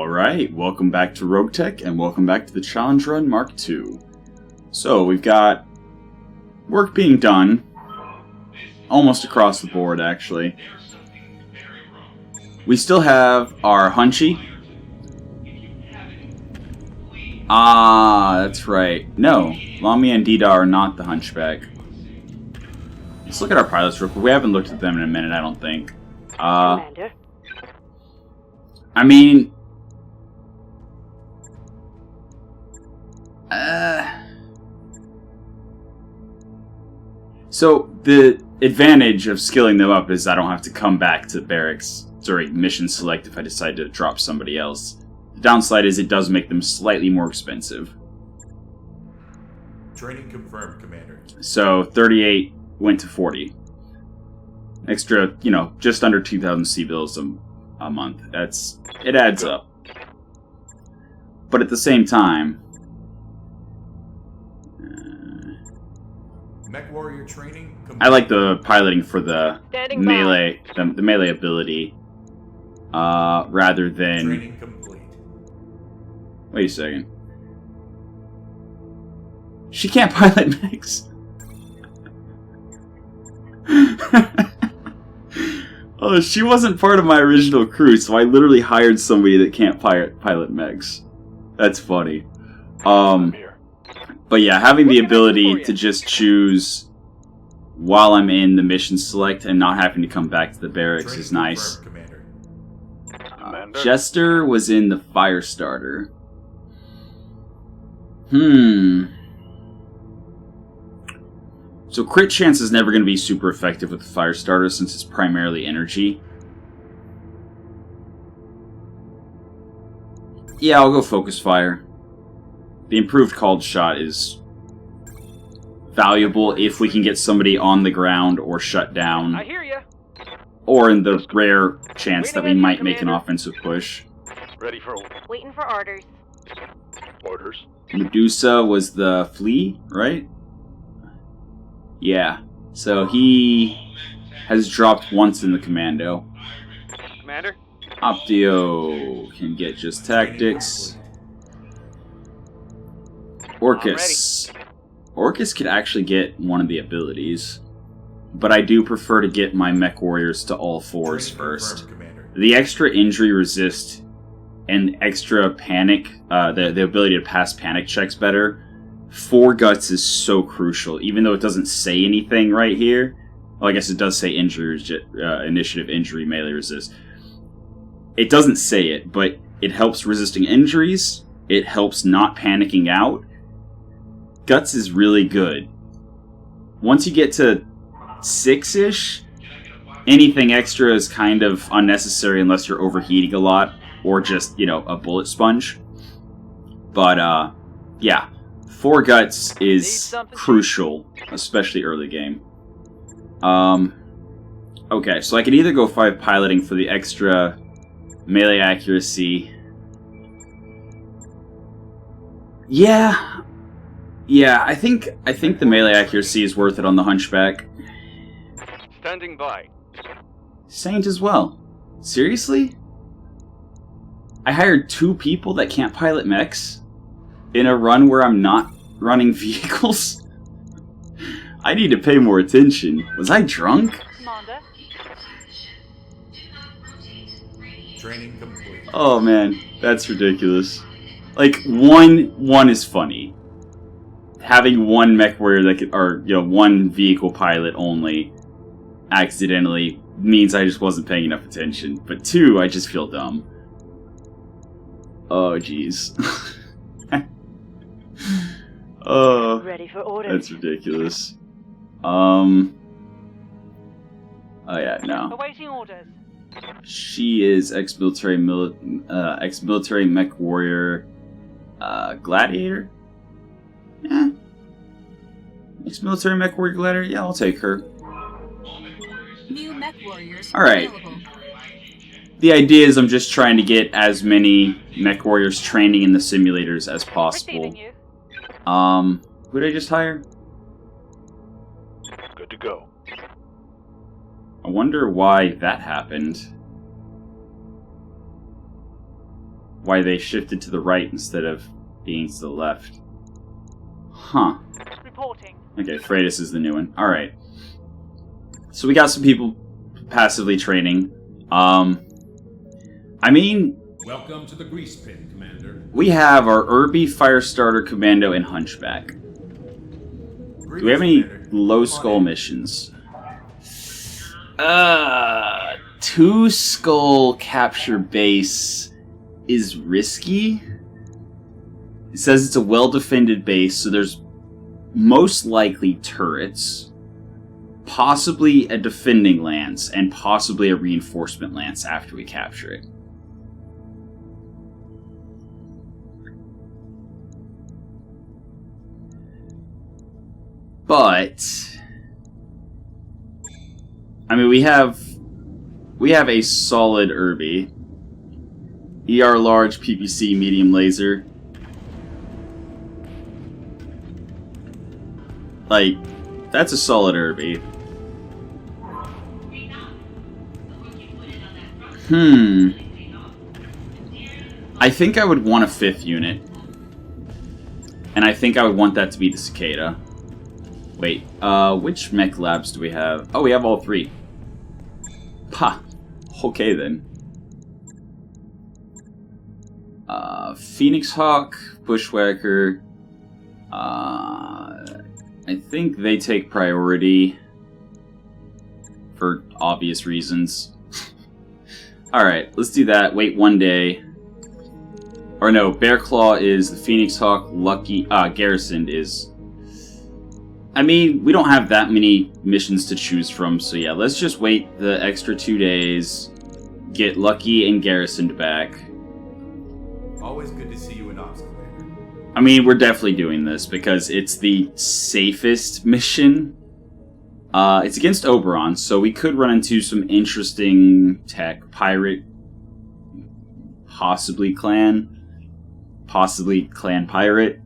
Alright, welcome back to Roguetech, and welcome back to the Challenge Run MkII. So, we've got work being done, almost across the board, actually. We still have our Hunchy. Ah, that's right. No, Lami and Dida are not the Hunchback. Let's look at our pilots real quick. We haven't looked at them in a minute, I don't think. Commander. I mean... So, the advantage of skilling them up is I don't have to come back to barracks during mission select if I decide to drop somebody else. The downside is it does make them slightly more expensive. Training confirmed, Commander. So, 38 went to 40. Extra, you know, just under 2,000 C-bills a month. It adds up. But at the same time... Mechwarrior training complete. I like the piloting for the Standing melee, the melee ability, rather than... Training complete. Wait a second. She can't pilot mechs. Oh, she wasn't part of my original crew, so I literally hired somebody that can't pilot mechs. That's funny. But yeah, having the ability to just choose while I'm in the mission select and not having to come back to the barracks Training is nice. confirmed, Commander. Jester was in the fire starter. So crit chance is never going to be super effective with the fire starter since it's primarily energy. Yeah, I'll go focus fire. The improved called shot is valuable if we can get somebody on the ground or shut down. I hear ya. Or in the rare chance that we might make an offensive push. Ready for Waiting for orders. orders. Medusa was the flea, right? Yeah. So he has dropped once in the commando. Commander. Optio can get just tactics. Orcus. Orcus could actually get one of the abilities. But I do prefer to get my Mechwarriors to all fours Training first. confirmed, Commander. The extra injury resist and extra panic, the ability to pass panic checks better, 4 guts is so crucial, even though it doesn't say anything right here. Well, I guess it does say injury, initiative, injury, melee resist. It doesn't say it, but it helps resisting injuries, it helps not panicking out. Guts is really good. Once you get to 6-ish, anything extra is kind of unnecessary unless you're overheating a lot, or just, you know, a bullet sponge. But, yeah. 4 guts is crucial, especially early game. Okay, so I can either go 5 piloting for the extra melee accuracy. Yeah, I think the melee accuracy is worth it on the Hunchback. Standing by. Saint as well. Seriously? I hired 2 people that can't pilot mechs in a run where I'm not running vehicles? I need to pay more attention. Was I drunk? Commander. Training complete. Oh man, that's ridiculous. Like, one is funny. Having one Mechwarrior that could, or, you know, one vehicle pilot only accidentally means I just wasn't paying enough attention. But 2, I just feel dumb. Oh, jeez. Oh, Ready for orders. that's ridiculous. Oh yeah, no. Awaiting orders. She is ex-military Mechwarrior, gladiator? Yeah. Ex-military Mechwarrior gladiator? Yeah, I'll take her. New Mechwarriors Alright. available. The idea is I'm just trying to get as many Mechwarriors training in the simulators as possible. Receiving you. Who did I just hire? Good to go. I wonder why that happened. why they shifted to the right instead of being to the left. Huh. Reporting. Okay, Freitas is the new one. Alright. So we got some people passively training. I mean, Welcome to the grease pin, Commander. we have our Irby, Firestarter, Commando, and Hunchback. Do we have any low skull missions? 2 skull capture base is risky. It says it's a well-defended base, so there's most likely turrets, possibly a defending lance, and possibly a reinforcement lance after we capture it. But I mean, we have a solid Irby, ER large, PPC, medium laser. Like, that's a solid Irby. I think I would want a 5th unit. And I think I would want that to be the Cicada. Wait, which mech labs do we have? Oh, we have all 3. Pa! Okay then. Phoenix Hawk, Bushwhacker. I think they take priority for obvious reasons. Alright, let's do that. Wait 1 day. Or no, Bearclaw is the Phoenix Hawk, Lucky, Garrisoned is... I mean, we don't have that many missions to choose from, so yeah, let's just wait the extra 2 days, get Lucky and Garrisoned back. Always good to see you in Ops, Commander. I mean, we're definitely doing this because it's the safest mission. It's against Oberon, so we could run into some interesting tech. Pirate, possibly Clan Pirate.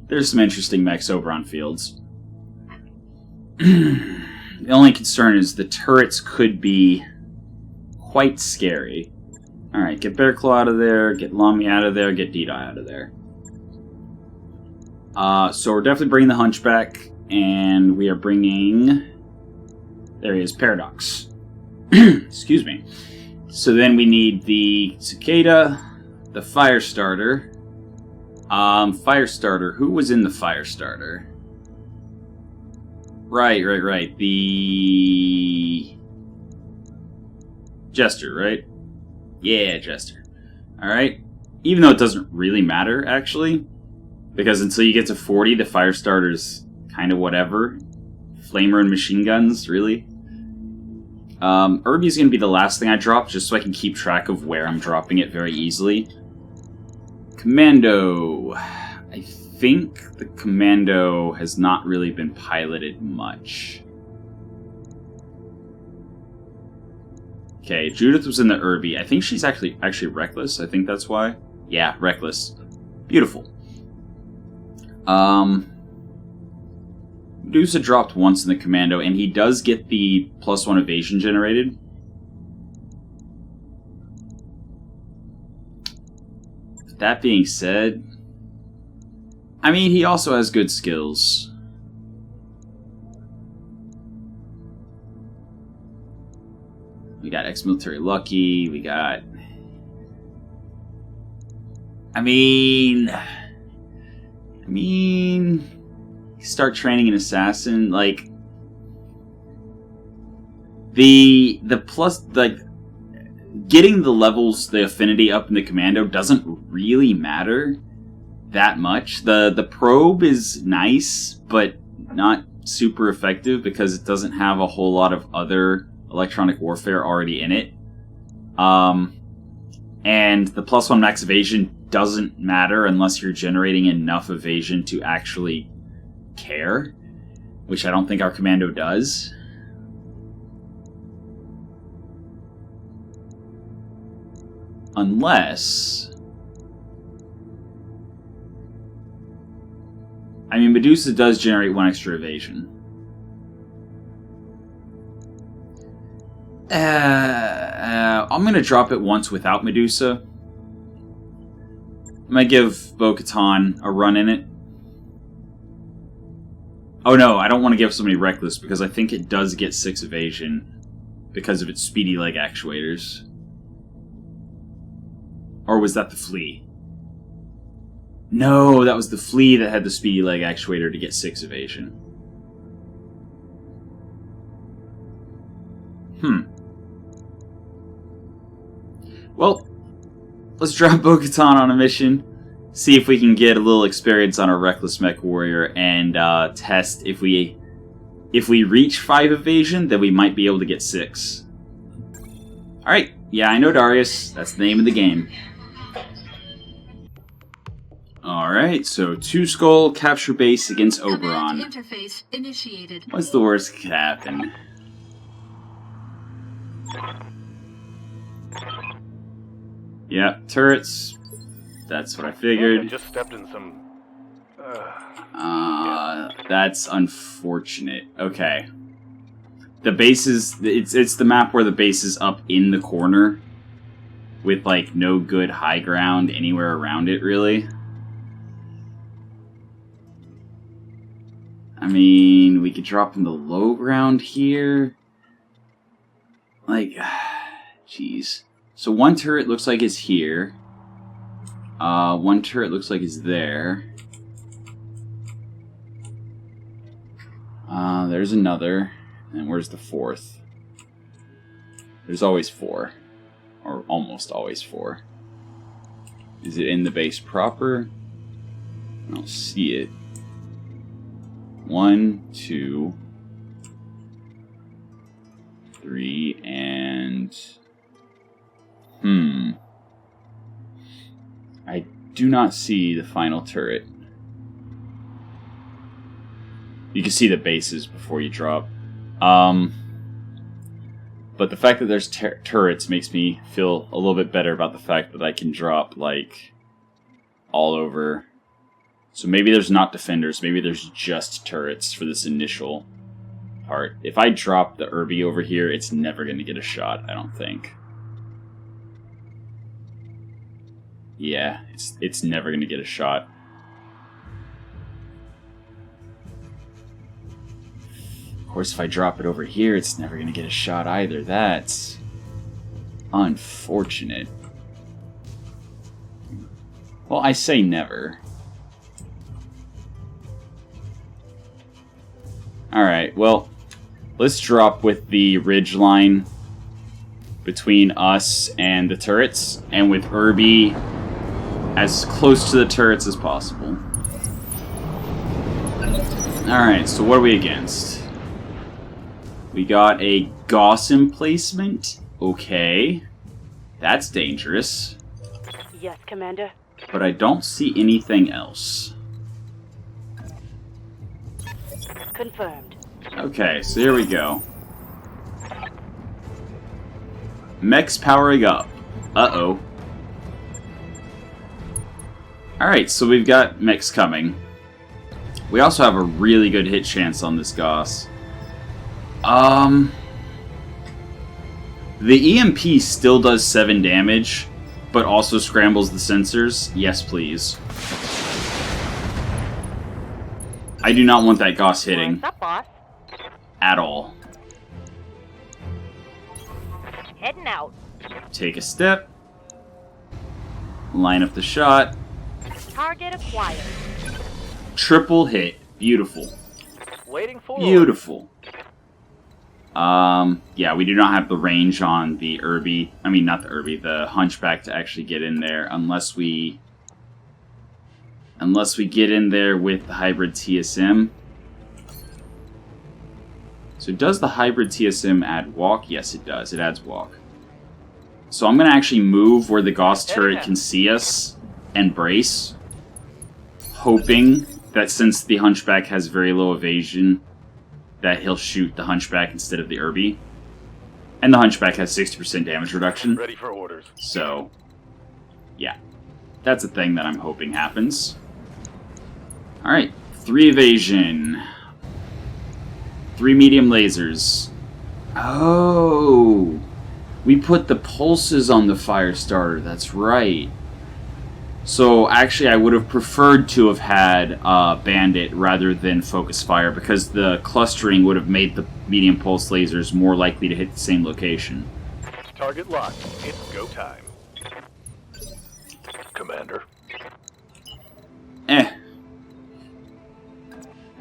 There's some interesting mechs Oberon fields. The only concern is the turrets could be quite scary. Alright, get Bearclaw out of there, get Lamy out of there, get Didi out of there. So we're definitely bringing the Hunchback, and we are bringing... There he is, Paradox. Excuse me. So then we need the Cicada, the Firestarter. Firestarter, who was in the Firestarter? Right. The... Jester, right? Yeah, Jester. Alright. Even though it doesn't really matter, actually. Because until you get to 40, the Firestarter's kind of whatever. Flamer and machine guns, really. Irby's going to be the last thing I drop, just so I can keep track of where I'm dropping it very easily. Commando. I think the Commando has not really been piloted much. Okay, Judith was in the Irby. I think she's actually Reckless. I think that's why. Yeah, Reckless. Beautiful. Medusa dropped once in the Commando, and he does get the +1 evasion generated. That being said, I mean, he also has good skills. We got ex-military Lucky, we got... I mean, start training an assassin, like the plus, like getting the levels, the affinity up in the Commando doesn't really matter that much. The probe is nice, but not super effective because it doesn't have a whole lot of other electronic warfare already in it. And the +1 max evasion doesn't matter unless you're generating enough evasion to actually care, which I don't think our Commando does. Unless... I mean, Medusa does generate 1 extra evasion. I'm going to drop it once without Medusa. I might give Bo-Katan a run in it. Oh no, I don't want to give somebody Reckless because I think it does get 6 evasion because of its speedy leg actuators. Or was that the flea? No, that was the flea that had the speedy leg actuator to get 6 evasion. Well, let's drop Bo-Katan on a mission. See if we can get a little experience on a Reckless Mechwarrior and test if we reach 5 evasion, then we might be able to get 6. Alright, yeah, I know Darius. That's the name of the game. Alright, so 2 skull, capture base against Oberon. Interface initiated. What's the worst that could happen? Yeah, turrets. That's what I I figured. just stepped in some... That's unfortunate. Okay. The base is... It's the map where the base is up in the corner with, like, no good high ground anywhere around it, really. I mean, we could drop in the low ground here. Like, jeez. So one turret looks like it's here. One turret looks like it's there. There's another. And where's the 4th? There's always 4. Or almost always 4. Is it in the base proper? I don't see it. 1, 2, 3, and... I do not see the final turret. You can see the bases before you drop. But the fact that there's turrets makes me feel a little bit better about the fact that I can drop, like, all over. So maybe there's not defenders, maybe there's just turrets for this initial part. If I drop the Irby over here, it's never going to get a shot, I don't think. Yeah, it's never going to get a shot. Of course, if I drop it over here, it's never going to get a shot either. That's unfortunate. Well, I say never. Alright, well, let's drop with the ridge line between us and the turrets, and with Irby as close to the turrets as possible. Alright, so what are we against? We got a Gauss emplacement. Okay. That's dangerous. Yes, Commander. But I don't see anything else. Confirmed. Okay, so here we go. Mechs powering up. Uh-oh. Alright, so we've got mechs coming. We also have a really good hit chance on this Gauss. The EMP still does 7 damage, but also scrambles the sensors. Yes, please. I do not want that Gauss hitting. What's up, boss? At all. Heading out. Take a step. Line up the shot. Target acquired. Triple hit. Beautiful. Waiting for Beautiful. Yeah, we do not have the range on the Irby. I mean, not the Irby, the Hunchback to actually get in there unless we get in there with the hybrid TSM. So does the hybrid TSM add walk? Yes, it does. It adds walk. So I'm going to actually move where the Gauss turret can see us and brace, hoping that since the Hunchback has very low evasion, that he'll shoot the Hunchback instead of the Irby. And the Hunchback has 60% damage reduction. Ready for orders. So, yeah. That's a thing that I'm hoping happens. Alright, 3 evasion. 3 medium lasers. Oh! We put the pulses on the fire starter, that's right. So actually I would have preferred to have had Bandit rather than Focus Fire, because the clustering would have made the medium pulse lasers more likely to hit the same location. Target locked. It's go time. Commander. I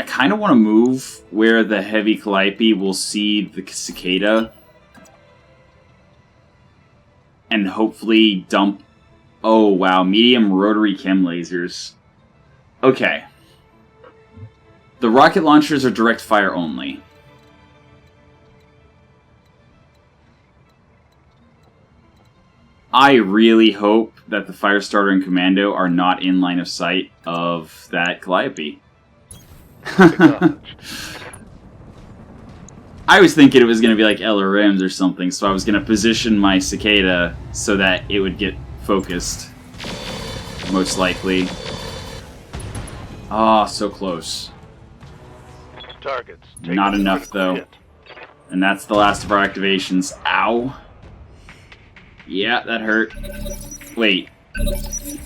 kind of want to move where the heavy Calliope will see the Cicada and hopefully dump... Oh, wow. Medium rotary chem lasers. Okay. The rocket launchers are direct fire only. I really hope that the Firestarter and Commando are not in line of sight of that Calliope. I was thinking it was going to be like LRMs or something, so I was going to position my Cicada so that it would get focused. Most likely. Ah, so close. Targets. Not enough, though. And that's the last of our activations. Ow. Yeah, that hurt. Wait.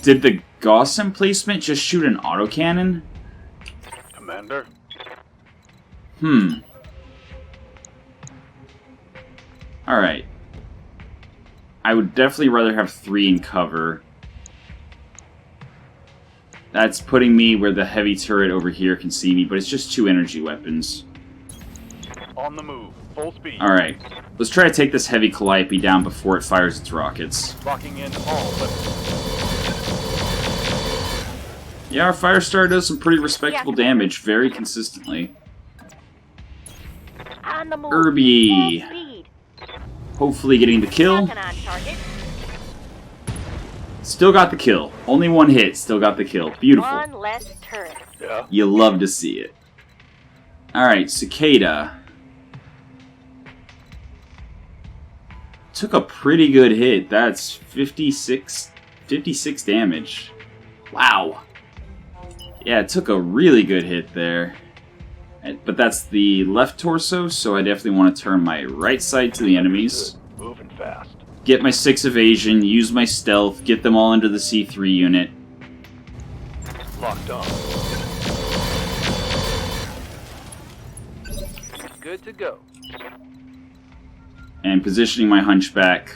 Did the Gauss emplacement just shoot an autocannon? Commander. Alright. I would definitely rather have 3 in cover. That's putting me where the heavy turret over here can see me, but it's just 2 energy weapons. On the move. Full speed. Alright. Let's try to take this heavy Calliope down before it fires its rockets. Locking in all weapons. Yeah, our Firestar does some pretty respectable damage very consistently. On the move. Irby. Full speed. Hopefully getting the kill. Knocking on target. Still got the kill. Only 1 hit, still got the kill. Beautiful. One less turret. Yeah. You love to see it. Alright, Cicada. Took a pretty good hit. That's 56 damage. Wow. Yeah, it took a really good hit there. But that's the left torso, so I definitely want to turn my right side to the enemies. Moving fast. Get my 6 evasion, use my stealth, get them all into the C3 unit. Locked on. Good to go. And positioning my hunchback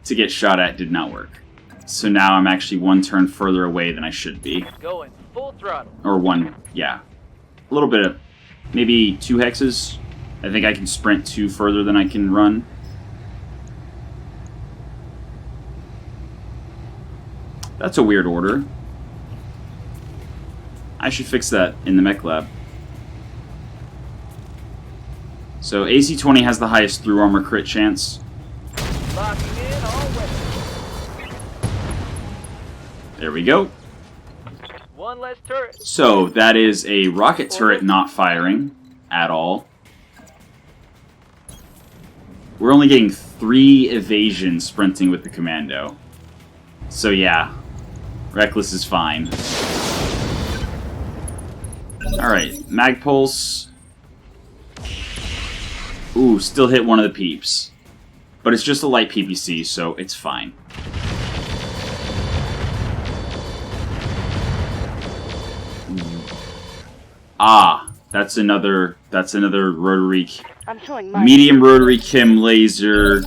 to get shot at did not work. So now I'm actually 1 turn further away than I should be. Going full throttle. Or 1, yeah. A little bit of, maybe 2 hexes. I think I can sprint 2 further than I can run. That's a weird order. I should fix that in the mech lab. So AC-20 has the highest through armor crit chance. Locking in all weapons. There we go. 1 less turret. So that is a rocket turret not firing at all. We're only getting 3 evasion sprinting with the Commando. So yeah, Reckless is fine. Alright, Mag Pulse. Ooh, still hit one of the peeps. But it's just a light PPC, so it's fine. Ah, that's another rotary, I'm showing my medium rotary chem laser,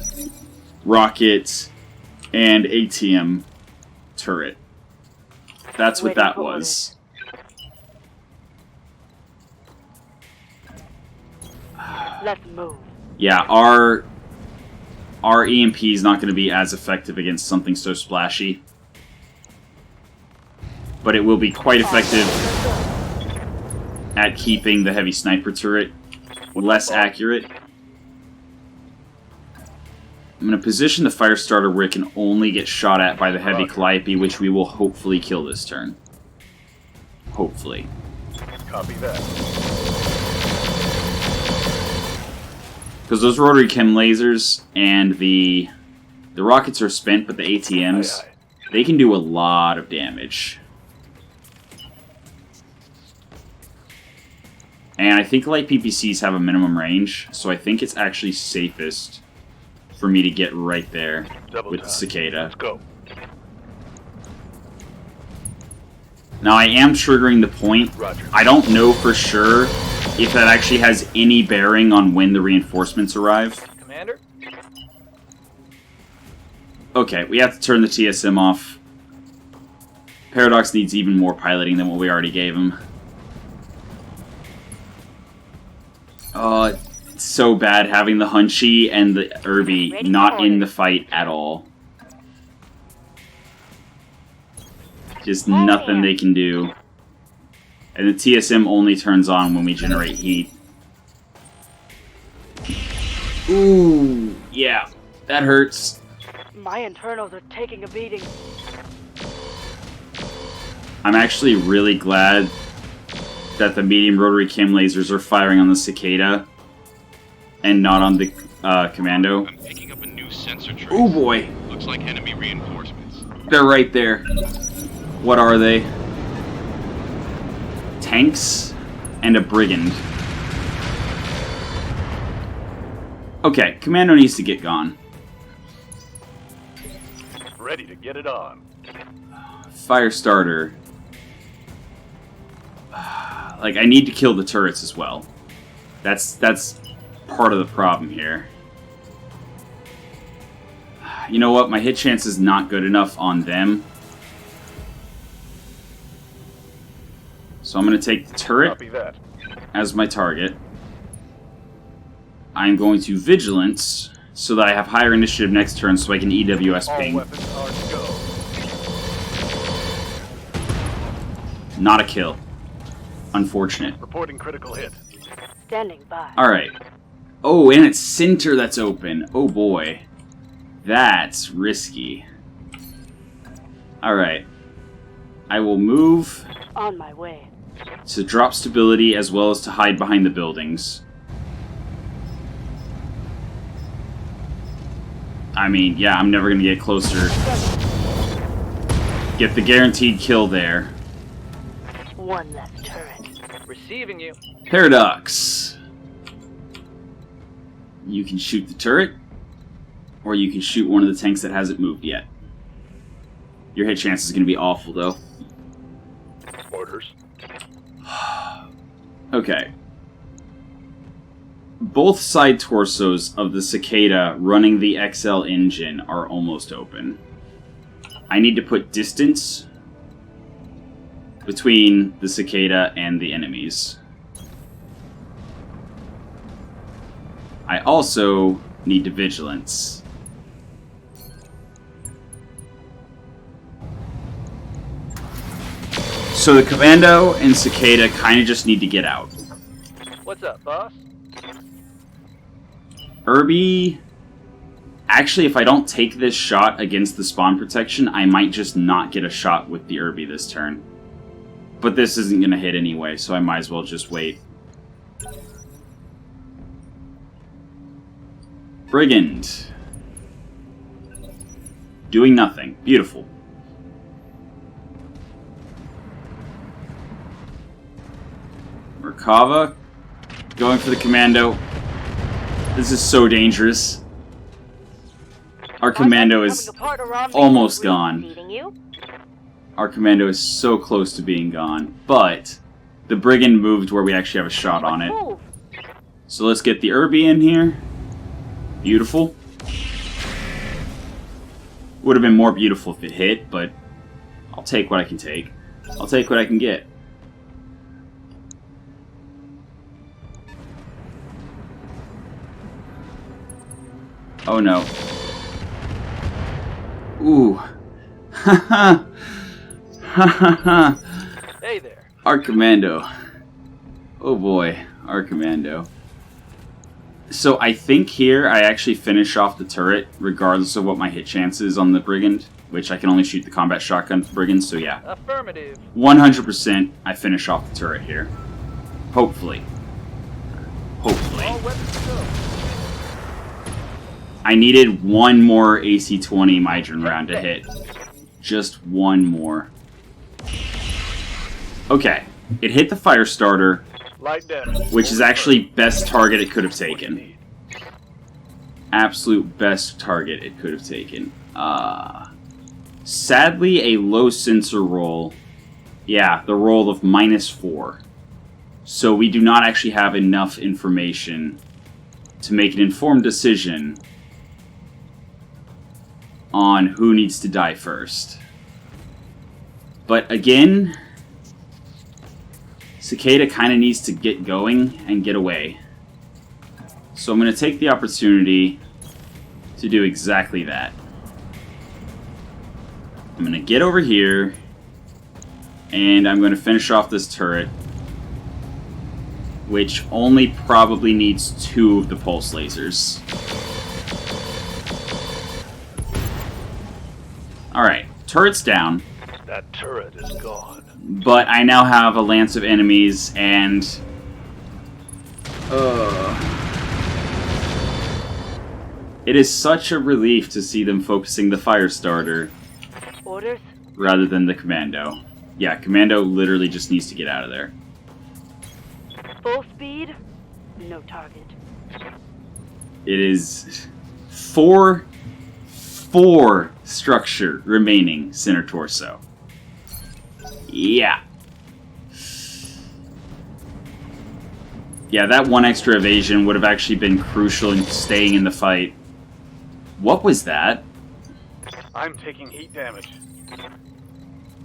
rocket, and ATM turret. That's what that was. Let's move. Yeah, our EMP is not going to be as effective against something so splashy. But it will be quite effective at keeping the heavy sniper turret less accurate. I'm going to position the Firestarter where it can only get shot at by the heavy Calliope, which we will hopefully kill this turn. Hopefully. Copy that. Because those rotary chem lasers and the rockets are spent, but the ATMs, they can do a lot of damage. And I think light PPCs have a minimum range, so I think it's actually safest for me to get right there with the Cicada. Let's go. Now I am triggering the point. Roger. I don't know for sure if that actually has any bearing on when the reinforcements arrive. Commander? Okay, we have to turn the TSM off. Paradox needs even more piloting than what we already gave him. Oh, it's so bad having the Hunchy and the Irby Ready not for in orders. the fight at all. Just nothing they can do. And the TSM only turns on when we generate heat. Ooh, yeah, that hurts. My internals are taking a beating. I'm actually really glad that the medium rotary chem lasers are firing on the Cicada and not on the Commando. I'm picking up a new sensor trace. Oh boy, Looks like enemy reinforcements. they're right there. What are they? Tanks and a brigand. Okay, Commando needs to get gone. Ready to get it on. Firestarter. Like, I need to kill the turrets as well. That's part of the problem here. You know what? My hit chance is not good enough on them. So I'm going to take the turret Copy that. as my target. I'm going to Vigilance so that I have higher initiative next turn so I can EWS All ping. weapons are to go. Not a kill. Unfortunate. Reporting critical hit. Standing by. Alright. Oh, and it's center that's open. Oh boy. That's risky. Alright. I will move On my way. to drop stability as well as to hide behind the buildings. I mean, yeah, I'm never gonna get closer. Get the guaranteed kill there. One left turret. Receiving you. Paradox. You can shoot the turret, or you can shoot one of the tanks that hasn't moved yet. Your hit chance is going to be awful, though. Orders. Okay. Both side torsos of the Cicada running the XL engine are almost open. I need to put distance between the Cicada and the enemies. I also need to Vigilance. So the Commando and Cicada kind of just need to get out. What's up, boss? Irby... Actually, if I don't take this shot against the spawn protection, I might just not get a shot with the Irby this turn. But this isn't going to hit anyway, so I might as well just wait. Brigand. Doing nothing. Beautiful. Merkava. Going for the Commando. This is so dangerous. Our Commando is almost gone. You? Our Commando is so close to being gone. But the Brigand moved where we actually have a shot on it. Move. So let's get the Irby in here. Beautiful. Would have been more beautiful if it hit, but I'll take what I can take. I'll take what I can get. Oh no. Ooh. Ha ha. Ha ha ha. Hey there. Our Commando. Oh boy, our Commando. So I think here I actually finish off the turret, regardless of what my hit chance is on the Brigand, which I can only shoot the combat shotgun for Brigand, so yeah. Affirmative. 100% I finish off the turret here. Hopefully. Hopefully. All weapons to go. I needed one more AC-20 Mydron round to hit. Just one more. Okay. It hit the Firestarter, Light damage. which is actually best target it could have taken. Absolute best target it could have taken. Sadly, a low sensor roll Yeah, the roll of -4. So we do not actually have enough information to make an informed decision on who needs to die first. But again, Cicada kind of needs to get going and get away. So I'm going to take the opportunity to do exactly that. I'm going to get over here, and I'm going to finish off this turret, which only probably needs 2 of the pulse lasers. Alright, turret's down. That turret is gone. But I now have a lance of enemies, and... it is such a relief to see them focusing the fire starter Orders? rather than the commando. Yeah, commando literally just needs to get out of there. Full speed? No target. It is 4 structure remaining center torso. Yeah. Yeah, that 1 extra evasion would have actually been crucial in staying in the fight. What was that? I'm taking heat damage.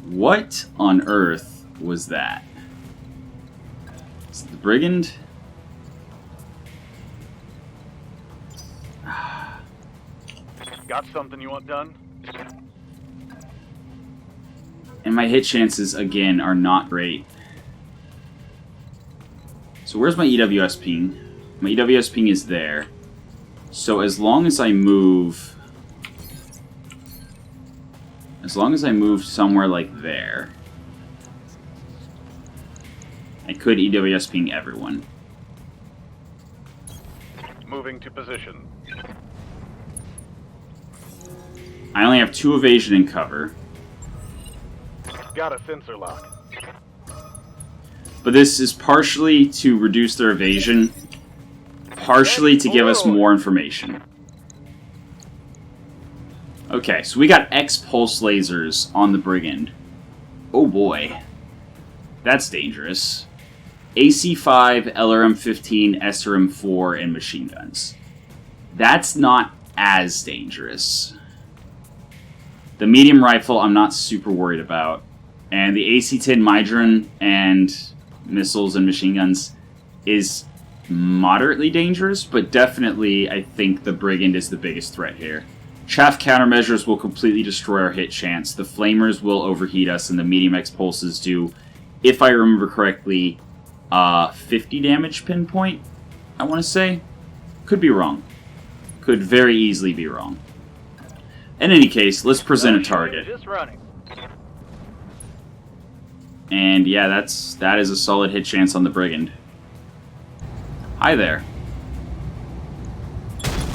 What on earth was that? Is it the brigand? Got something you want done? And my hit chances, again, are not great. So where's my EWS ping? My EWS ping is there. So as long as I move... somewhere like there, I could EWS ping everyone. Moving to position. I only have 2 evasion and cover. Got a sensor lock. But this is partially to reduce their evasion, partially to give us more information. Okay, so we got X pulse lasers on the brigand. Oh boy. That's dangerous. AC-5, LRM-15, SRM-4, and machine guns. That's not as dangerous. The medium rifle I'm not super worried about. And the AC-10 Mydron and missiles and machine guns is moderately dangerous, but definitely I think the brigand is the biggest threat here. Chaff countermeasures will completely destroy our hit chance. The flamers will overheat us, and the medium X pulses do, if I remember correctly, 50 damage pinpoint, I want to say. Could be wrong. Could very easily be wrong. In any case, let's present a target. Just running. And yeah, that is a solid hit chance on the brigand. Hi there.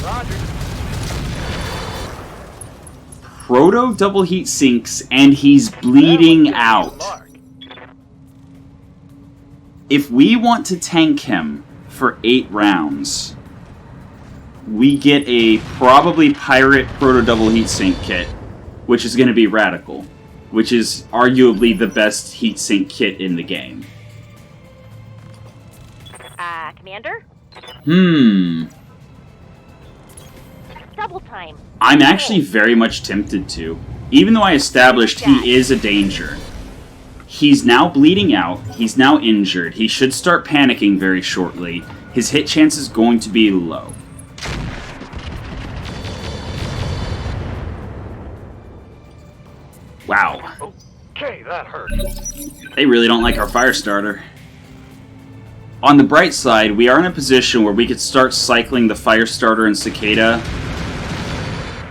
Roger. Proto double heat sinks, and he's bleeding out. If we want to tank him for 8 rounds, we get a probably pirate proto double heat sink kit, which is going to be radical, which is arguably the best heat sink kit in the game. Commander? Double time. I'm actually very much tempted to. Even though I established he is a danger. He's now bleeding out. He's now injured. He should start panicking very shortly. His hit chance is going to be low. Wow. Okay, that hurt. They really don't like our fire starter. On the bright side, we are in a position where we could start cycling the fire starter and Cicada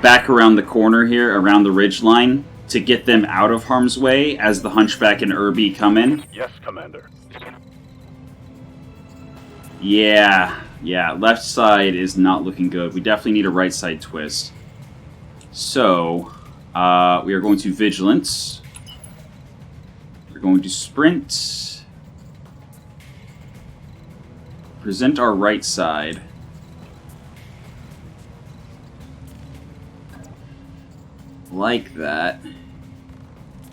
back around the corner here, around the ridge line, to get them out of harm's way as the Hunchback and Irby come in. Yes, Commander. Yeah, left side is not looking good. We definitely need a right side twist. So, we are going to Vigilance. We're going to Sprint. Present our right side. Like that.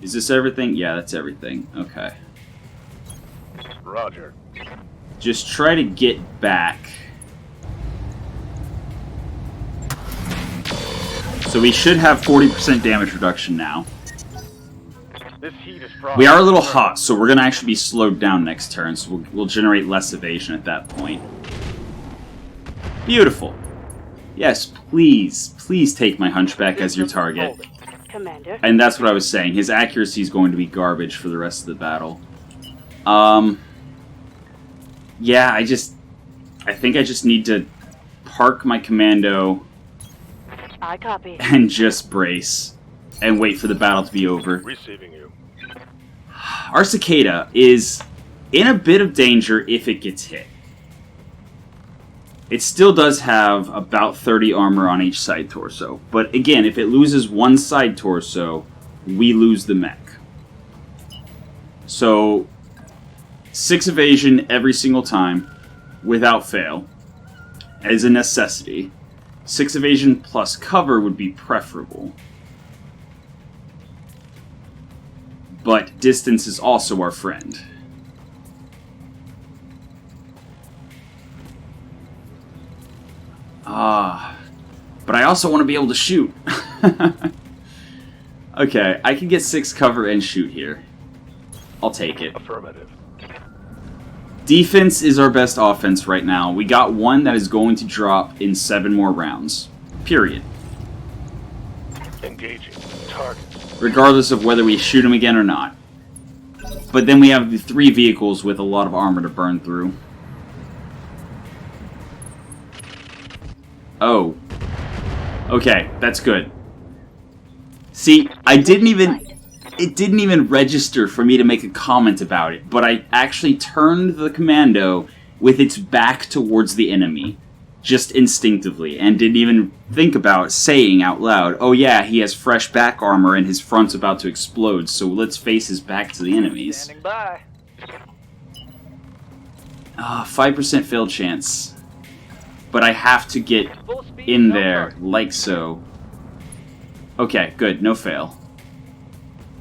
Is this everything? Yeah, that's everything. Okay. Roger. Just try to get back. So we should have 40% damage reduction now. This heat is frosty. We are a little hot, so we're going to actually be slowed down next turn, so we'll generate less evasion at that point. Beautiful. Yes, please, please take my Hunchback as your target. Commander. And that's what I was saying. His accuracy is going to be garbage for the rest of the battle. Yeah, I think I just need to park my commando I copy. and just brace and wait for the battle to be over. Receiving you. Our Cicada is in a bit of danger if it gets hit. It still does have about 30 armor on each side torso. But again, if it loses one side torso, we lose the mech. So, 6 evasion every single time, without fail, as a necessity. 6 evasion plus cover would be preferable. But distance is also our friend. But I also want to be able to shoot. Okay, I can get 6 cover and shoot here. I'll take it. Affirmative. Defense is our best offense right now. We got one that is going to drop in 7 more rounds. Period. Engaging. Target. Regardless of whether we shoot him again or not. But then we have the 3 vehicles with a lot of armor to burn through. Oh. Okay, that's good. See, it didn't even register for me to make a comment about it, but I actually turned the commando with its back towards the enemy, just instinctively, and didn't even think about saying out loud, oh yeah, he has fresh back armor and his front's about to explode, so let's face his back to the enemies. Standing by. 5% fail chance. But I have to get Full speed, in no there, target. like so. Okay, good, no fail.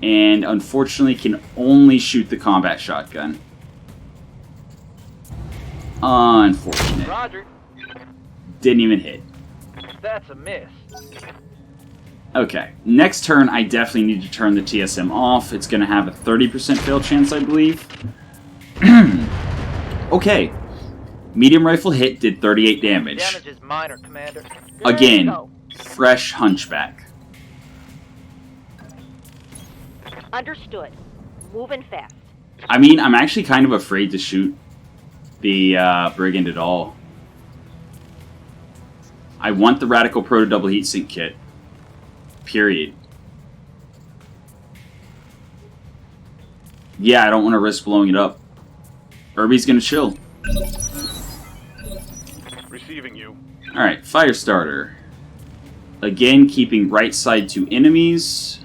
And unfortunately can only shoot the combat shotgun. Unfortunate. Roger. Didn't even hit. That's a miss. Okay, next turn I definitely need to turn the TSM off. It's going to have a 30% fail chance, I believe. Okay. Medium rifle hit did 38 damage. Damage is minor, Commander. Again, Go. fresh Hunchback. Understood. Moving fast. I mean, I'm actually kind of afraid to shoot the Brigand at all. I want the Radical Proto Double Heatsink Kit. Period. Yeah, I don't want to risk blowing it up. Irby's gonna chill. Receiving you. Alright, Firestarter. Again, keeping right side to enemies.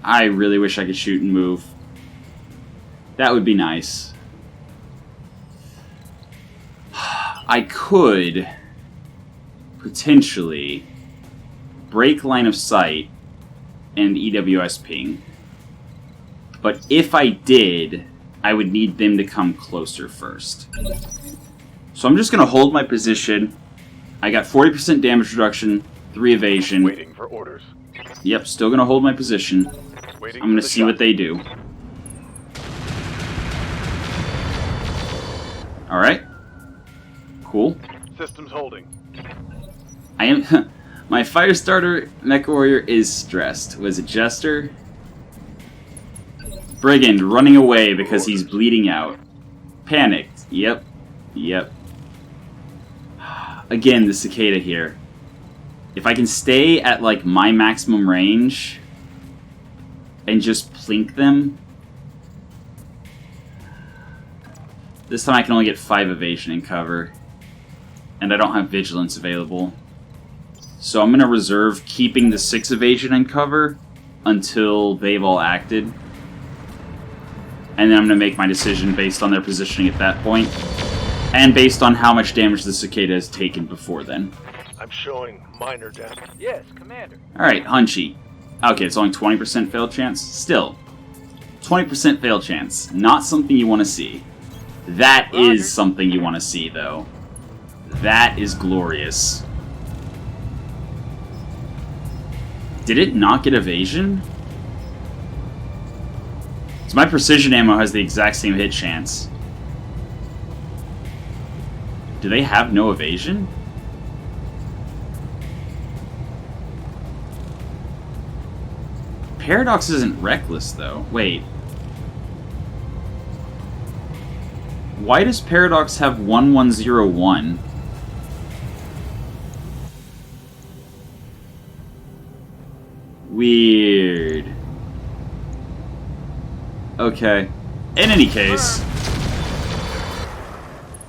I really wish I could shoot and move. That would be nice. I could potentially break line of sight and EWS ping. But if I did, I would need them to come closer first. So I'm just going to hold my position. I got 40% damage reduction, 3 evasion. Waiting for orders. Yep, still going to hold my position. Waiting I'm going to for the see what shot. they do. Alright. Cool. Systems holding. I am... My Firestarter Mechwarrior is stressed. Was it Jester? Brigand running away because he's bleeding out. Panicked. Yep. Yep. Again, the Cicada here. If I can stay at, like, my maximum range and just plink them, this time I can only get 5 evasion and cover. And I don't have vigilance available. So I'm going to reserve keeping the 6 evasion and cover until they've all acted. And then I'm going to make my decision based on their positioning at that point. And based on how much damage the Cicada has taken before then. I'm showing minor damage. Yes, Commander. Alright, Hunchy. Okay, it's only 20% fail chance. Still, 20% fail chance. Not something you want to see. That Roger. is something you want to see, though. That is glorious. Did it not get evasion? So my precision ammo has the exact same hit chance. Do they have no evasion? Paradox isn't reckless, though. Wait. Why does Paradox have 1101? Weird. Okay. In any case,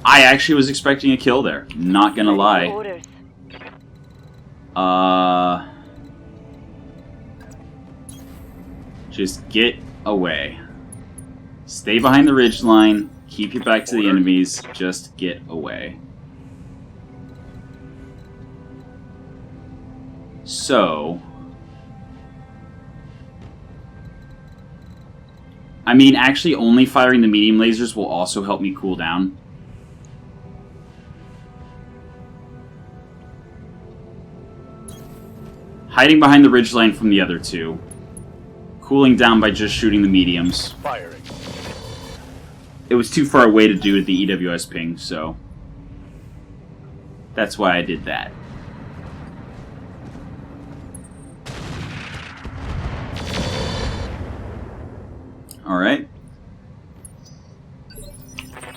I actually was expecting a kill there. Not gonna lie. Orders. Just get away. Stay behind the ridgeline. Keep your back to the enemies. Just get away. So... I mean, actually only firing the medium lasers will also help me cool down. Hiding behind the ridgeline from the other two. Cooling down by just shooting the mediums. Firing. It was too far away to do the EWS ping, so... that's why I did that. Alright.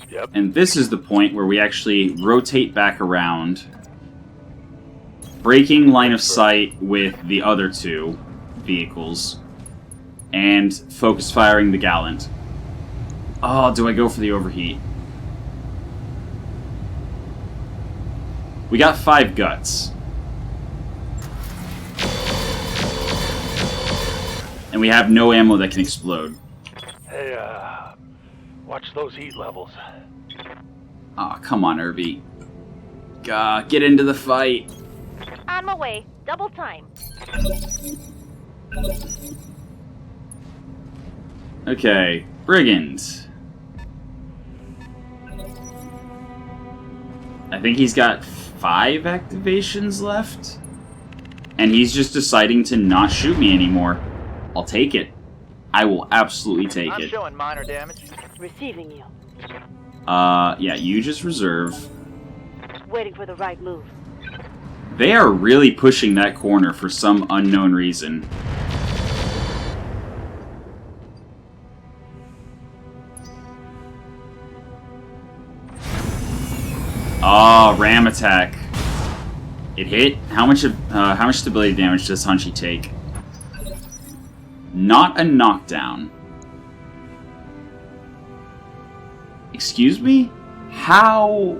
Yep. And this is the point where we actually rotate back around, breaking line of sight with the other two vehicles, and focus firing the Gallant. Oh, do I go for the overheat? We got 5 guts. And we have no ammo that can explode. Hey, watch those heat levels. Aw, come on, Irby. Gah, get into the fight. On my way. Double time. Okay, Brigand. I think he's got 5 activations left. And he's just deciding to not shoot me anymore. I'll take it. I will absolutely take I'm it. showing minor damage. Receiving you. Yeah, you just reserve. Waiting for the right move. They are really pushing that corner for some unknown reason. Ah, ram attack. It hit. How much stability damage does Hunchy take? Not a knockdown. Excuse me? How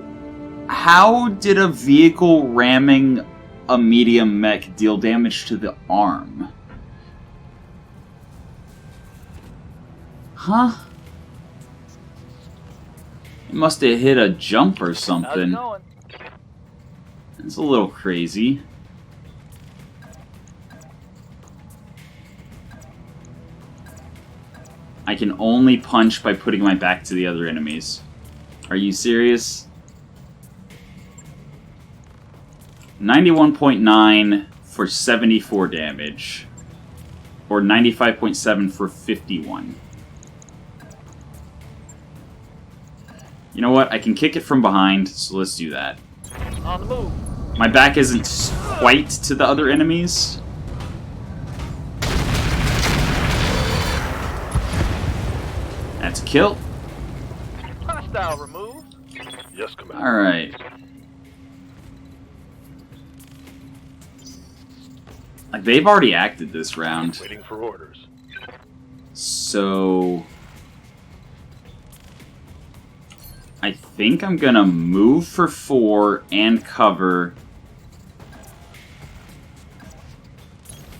did a vehicle ramming a medium mech deal damage to the arm? Huh? It must have hit a jump or How's it something. going? It's a little crazy. I can only punch by putting my back to the other enemies. Are you serious? 91.9 for 74 damage. Or 95.7 for 51. You know what? I can kick it from behind, so let's do that. On the move. My back isn't quite to the other enemies. That's a kill. Hostile removed. Yes, Commander. Alright. Like, they've already acted this round. Waiting for orders. So... I think I'm gonna move for 4 and cover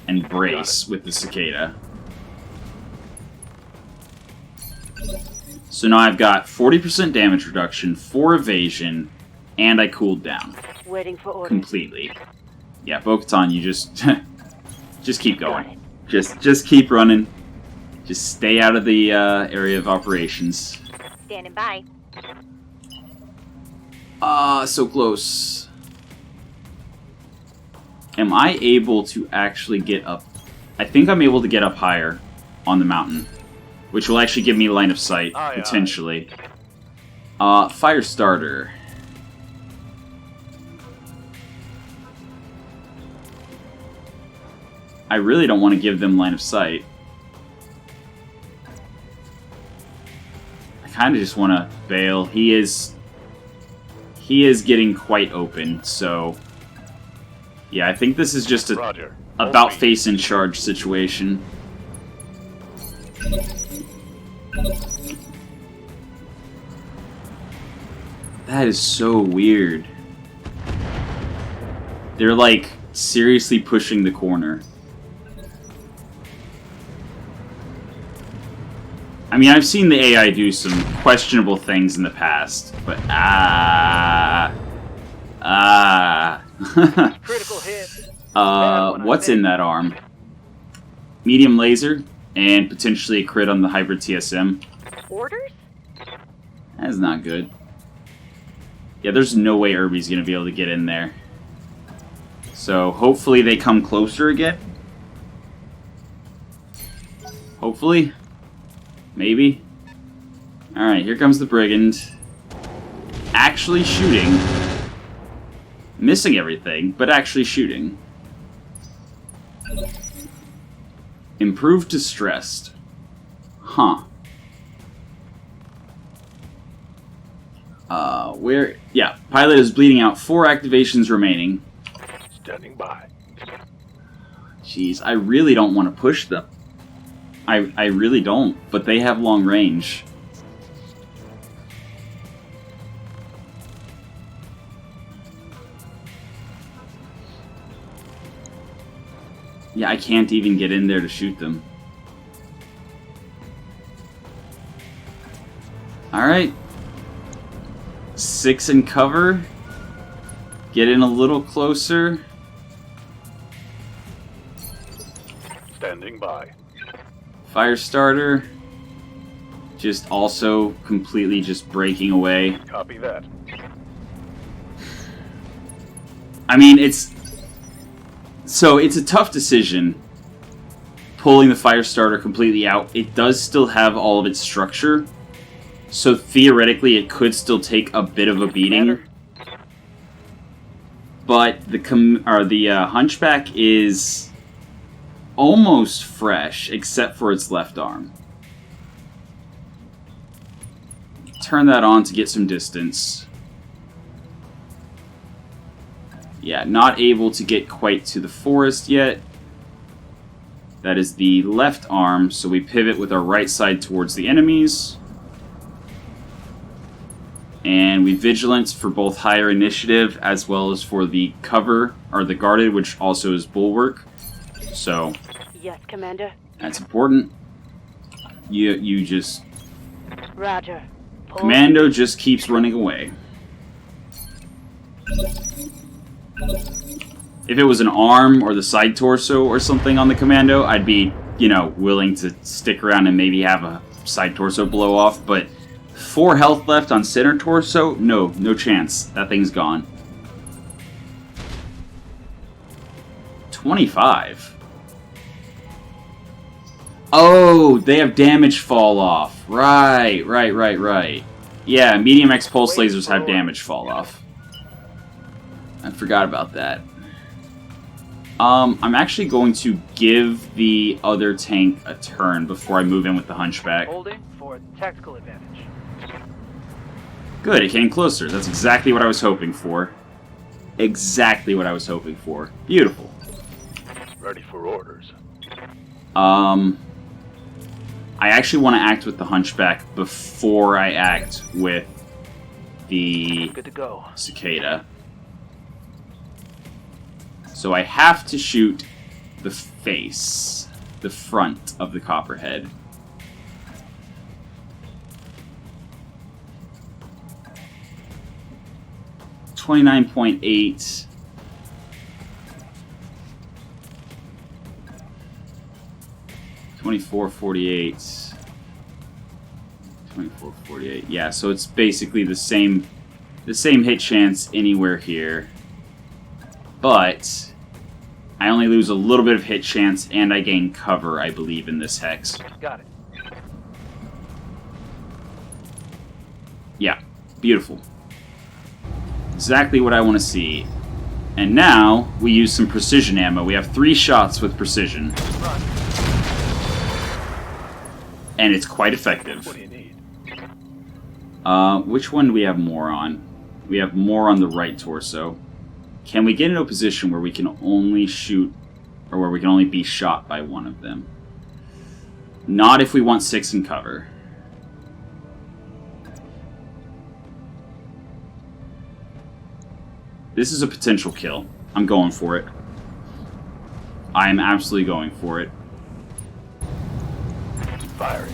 and brace with the cicada. So now I've got 40% damage reduction, 4 evasion, and I cooled down. Waiting for orders. completely. Yeah, Bo-Katan, you just just keep Got going. it. Just keep running. Just stay out of the area of operations. Standing by. So close. Am I able to actually get up? I think I'm able to get up higher on the mountain, which will actually give me line of sight, Aye, potentially. Fire starter. I really don't want to give them line of sight. I kind of just want to bail. He is getting quite open, so yeah, I think this is just a Roger. about face in charge situation. That is so weird. They're like seriously pushing the corner. I mean, I've seen the AI do some questionable things in the past, but Critical hit. what's in that arm? Medium laser and potentially a crit on the hybrid TSM. Orders? That's not good. Yeah, there's no way Irby's gonna be able to get in there. So hopefully they come closer again. Hopefully. Maybe. Alright, here comes the Brigand. Actually shooting. Missing everything, but actually shooting. Improved to stressed. Huh. Where... Yeah, pilot is bleeding out. 4 activations remaining. Standing by. Jeez, I really don't want to push them. I really don't, but they have long range. Yeah, I can't even get in there to shoot them. Alright. 6 in cover. Get in a little closer. Standing by. Fire starter. Just also completely just breaking away. Copy that. I mean, it's a tough decision pulling the fire starter completely out. It does still have all of its structure, so theoretically it could still take a bit of a beating. But the hunchback is almost fresh, except for its left arm. Turn that on to get some distance. Yeah, not able to get quite to the forest yet. That is the left arm, so we pivot with our right side towards the enemies. And we vigilance for both higher initiative as well as for the cover, or the guarded, which also is bulwark. So, Yes, Commander. that's important. You just... Roger. Pull. Commando just keeps running away. If it was an arm or the side torso or something on the Commando, I'd be, you know, willing to stick around and maybe have a side torso blow off, but 4 health left on center torso? No chance. That thing's gone. 25. Oh, they have damage fall off. Right. Yeah, medium X pulse lasers have damage fall off. I forgot about that. I'm actually going to give the other tank a turn before I move in with the hunchback. Holding for tactical advantage. Good, it came closer. That's exactly what I was hoping for. Exactly what I was hoping for. Beautiful. Ready for orders. I actually want to act with the hunchback before I act with the Good to go. cicada. So I have to shoot the face, the front of the copperhead. 29.8. $24.48. 24.48. Yeah, so it's basically the same hit chance anywhere here. But I only lose a little bit of hit chance, and I gain cover, I believe, in this hex. Got it. Yeah, beautiful. Exactly what I want to see. And now, we use some precision ammo. We have 3 shots with precision. Run. And it's quite effective. What do you need? Which one do we have more on? We have more on the right torso. Can we get into a position where we can only shoot, or where we can only be shot by one of them? Not if we want 6 in cover. This is a potential kill. I'm going for it. I am absolutely going for it. Firing.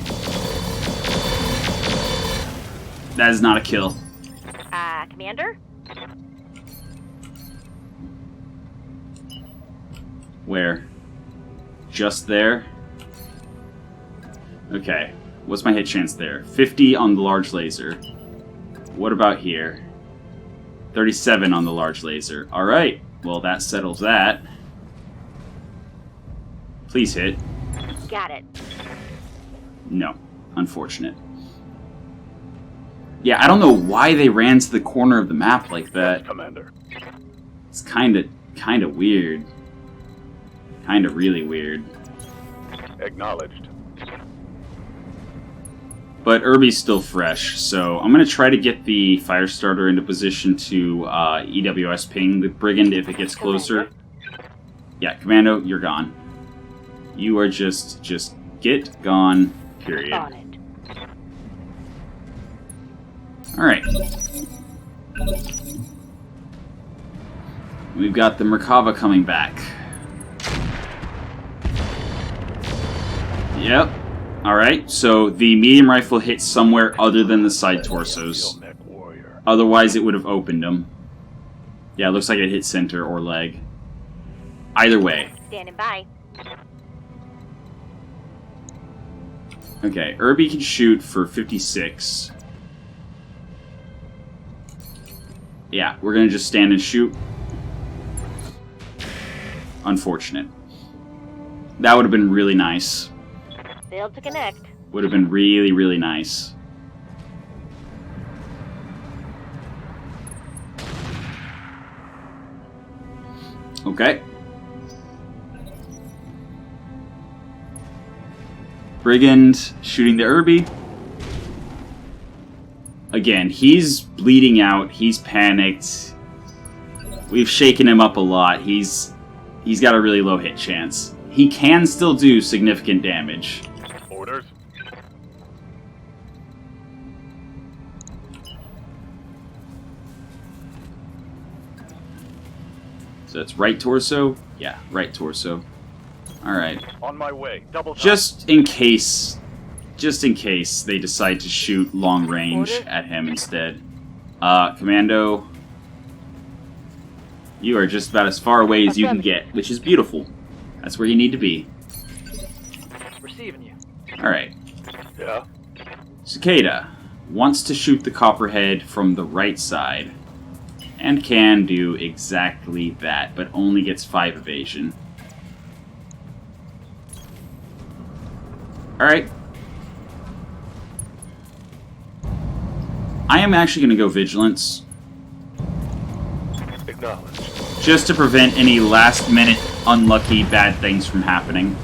That is not a kill. Commander? Where? Just there? Okay. What's my hit chance there? 50 on the large laser. What about here? 37 on the large laser. Alright. Well, that settles that. Please hit. Got it. No. Unfortunate. Yeah, I don't know why they ran to the corner of the map like that. Commander. It's kinda weird. Kinda really weird. Acknowledged. But Irby's still fresh, so I'm going to try to get the Firestarter into position to EWS ping the Brigand if it gets closer. Yeah, Commando, you're gone. You are just get gone, period. On it. Alright. We've got the Merkava coming back. Yep. Alright, so the medium rifle hit somewhere other than the side torsos. Mechwarrior. Otherwise, it would have opened them. Yeah, it looks like it hit center or leg. Either way. Standing by. Okay, Irby can shoot for 56. Yeah, we're gonna just stand and shoot. Unfortunate. That would have been really nice. Failed to connect. Would have been really, really nice. Okay. Brigand shooting the Irby. Again, he's bleeding out. He's panicked. We've shaken him up a lot. He's got a really low hit chance. He can still do significant damage. Orders. So it's right torso? Yeah, right torso. Alright. On my way. Double time. Just in case they decide to shoot long range Order? at him instead. Commando, you are just about as far away as you can get, which is beautiful. That's where you need to be. Receiving you. Alright. Yeah. Cicada wants to shoot the Copperhead from the right side, and can do exactly that, but only gets 5 evasion. Alright. I am actually going to go Vigilance, Acknowledged. just to prevent any last-minute unlucky bad things from happening.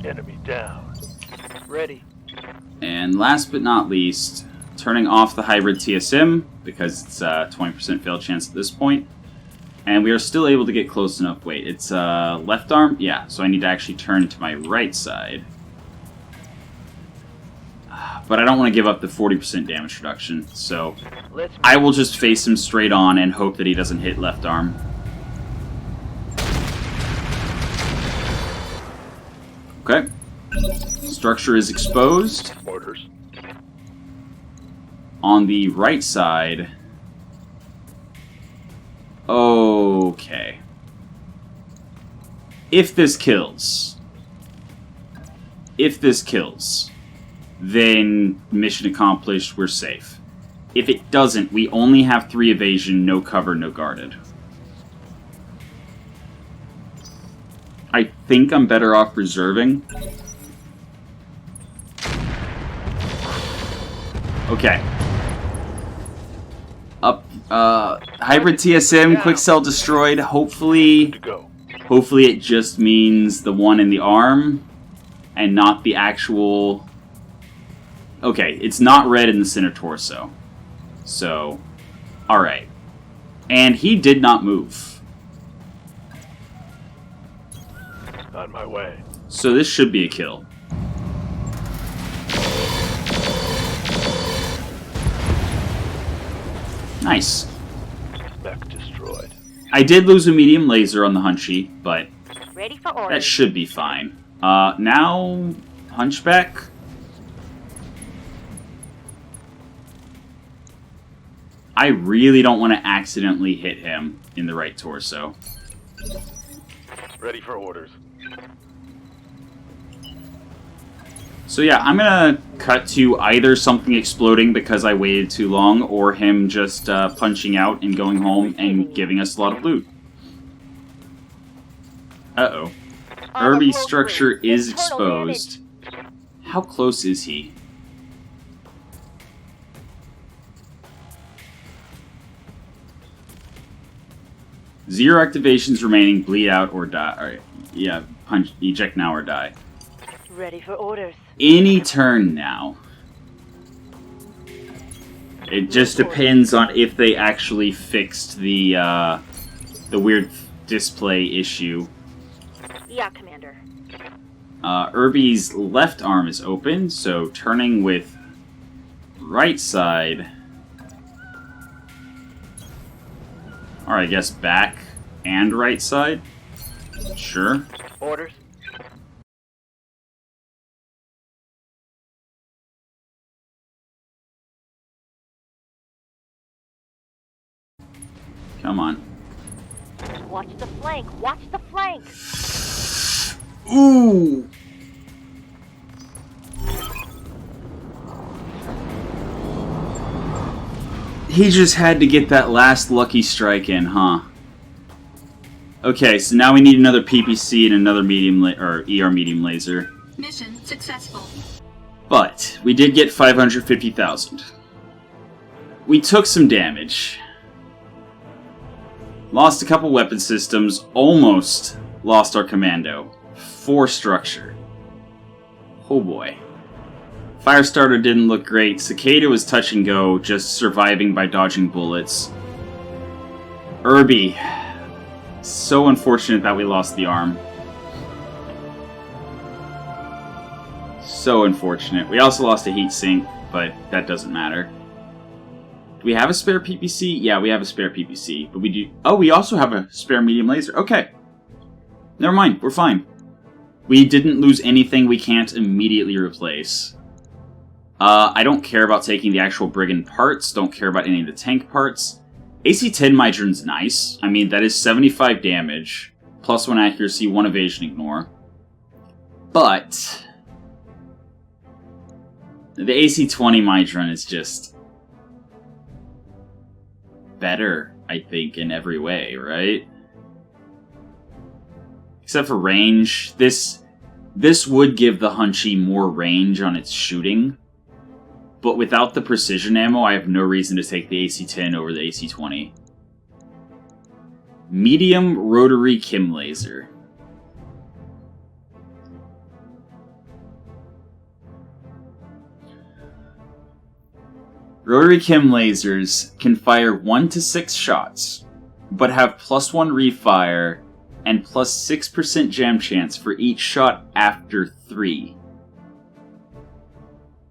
Enemy down. Ready. And last but not least, turning off the hybrid TSM, because it's a 20% fail chance at this point. And we are still able to get close enough. Wait, it's left arm? Yeah, so I need to actually turn to my right side. But I don't want to give up the 40% damage reduction, so Let's I will just face him straight on and hope that he doesn't hit left arm. Okay. Structure is exposed. Orders. On the right side, If this kills, then mission accomplished, we're safe. If it doesn't, we only have 3 evasion, no cover, no guarded. I think I'm better off reserving. Okay. Up, hybrid TSM, quick cell destroyed. Hopefully it just means the one in the arm and not the actual... Okay, it's not red in the center torso. So, alright. And he did not move. On my way. So this should be a kill. Nice. Mech destroyed. I did lose a medium laser on the Hunchy, but Ready for orders. that should be fine. Now, Hunchback. I really don't want to accidentally hit him in the right torso. Ready for orders. So yeah, I'm gonna cut to either something exploding because I waited too long, or him just punching out and going home and giving us a lot of loot. Uh-oh. Irby's structure is exposed. How close is he? Zero activations remaining, bleed out or die. Alright, yeah, punch, eject now or die. Ready for orders. Any turn now. It just depends on if they actually fixed the weird display issue. Yeah, Commander. Irby's left arm is open, so turning with right side. Or I guess back and right side. Sure. Orders. Come on. Watch the flank. Watch the flank. Ooh! He just had to get that last lucky strike in, huh? Okay, so now we need another PPC and another medium or ER medium laser. Mission successful. But we did get 550,000. We took some damage. Lost a couple weapon systems, almost lost our commando. 4 structure. Oh boy. Firestarter didn't look great. Cicada was touch and go, just surviving by dodging bullets. Irby. So unfortunate that we lost the arm. So unfortunate. We also lost a heat sink, but that doesn't matter. Do we have a spare PPC? Yeah, we have a spare PPC, but we do... Oh, we also have a spare medium laser. Okay. Never mind, we're fine. We didn't lose anything we can't immediately replace. I don't care about taking the actual Brigand parts, don't care about any of the tank parts. AC-10 Mydron's nice. I mean, that is 75 damage, plus 1 accuracy, 1 evasion ignore. But... the AC-20 Mydron is just... better, I think, in every way, right? Except for range. This would give the Hunchy more range on its shooting. But without the precision ammo, I have no reason to take the AC-10 over the AC-20. Medium rotary Kim laser. Rotary Kim lasers can fire 1 to 6 shots, but have +1 refire and +6% jam chance for each shot after 3.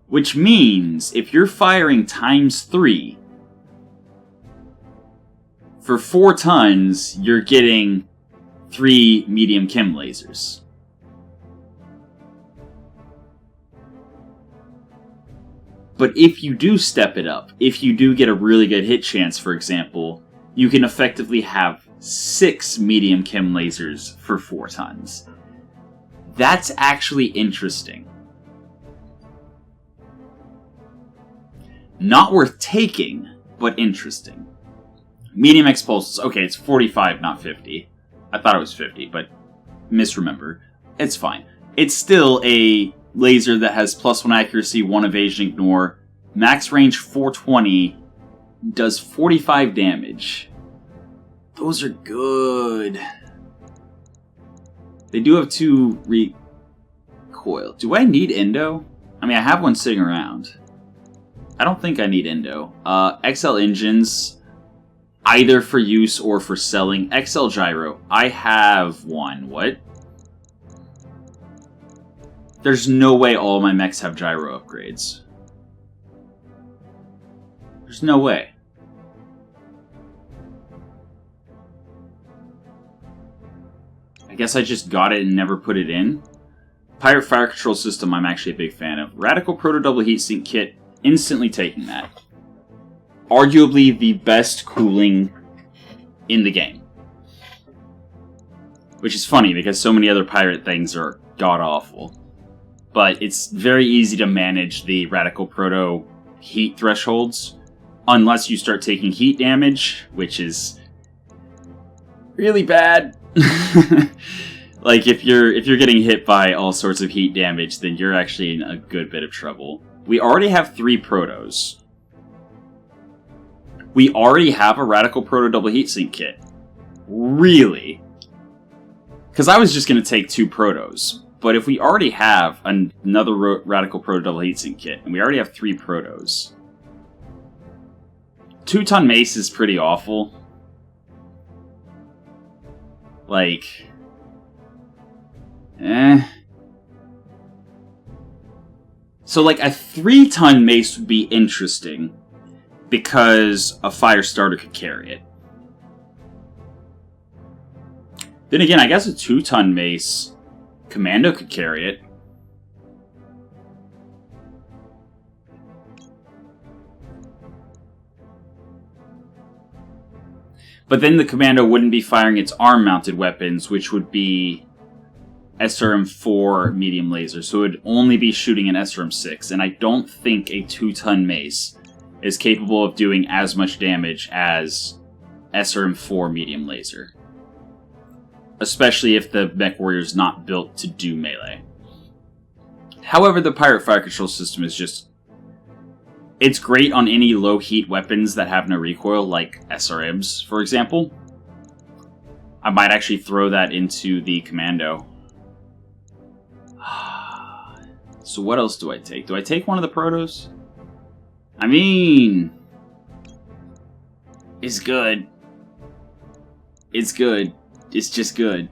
Which means, if you're firing ×3, for 4 tons, you're getting 3 medium Kim lasers. But if you do step it up, if you do get a really good hit chance, for example, you can effectively have 6 medium chem lasers for 4 tons. That's actually interesting. Not worth taking, but interesting. Medium X pulses. Okay, it's 45, not 50. I thought it was 50, but misremember. It's fine. It's still a laser that has +1 accuracy, 1 evasion ignore, max range 420, does 45 damage. Those are good. They do have 2 recoil. Do I need Indo? I mean, I have one sitting around. I don't think I need Indo. XL engines, either for use or for selling. XL gyro, I have one. What? There's no way all my mechs have gyro upgrades. There's no way. I guess I just got it and never put it in. Pirate Fire Control System I'm actually a big fan of. Radical Proto Double Heatsink Kit, instantly taking that. Arguably the best cooling in the game. Which is funny because so many other pirate things are god-awful. But it's very easy to manage the Radical Proto heat thresholds. Unless you start taking heat damage, which is really bad. Like if you're getting hit by all sorts of heat damage, then you're actually in a good bit of trouble. We already have 3 protos. We already have a Radical Proto Double Heatsink Kit. Really? Because I was just going to take 2 protos. But if we already have another Radical Proto Double Heatsink Kit, and we already have 3 protos, 2-ton mace is pretty awful. Like, So, like, a 3-ton mace would be interesting, because a fire starter could carry it. Then again, I guess a 2-ton mace, commando could carry it. But then the commando wouldn't be firing its arm-mounted weapons, which would be SRM-4 medium laser, so it would only be shooting an SRM-6, and I don't think a 2-ton mace is capable of doing as much damage as SRM-4 medium laser. Especially if the Mechwarrior is not built to do melee. However, the Pirate Fire Control System is just... It's great on any low-heat weapons that have no recoil, like SRMs, for example. I might actually throw that into the commando. So what else do I take? Do I take one of the protos? I mean... It's good. It's good. It's just good.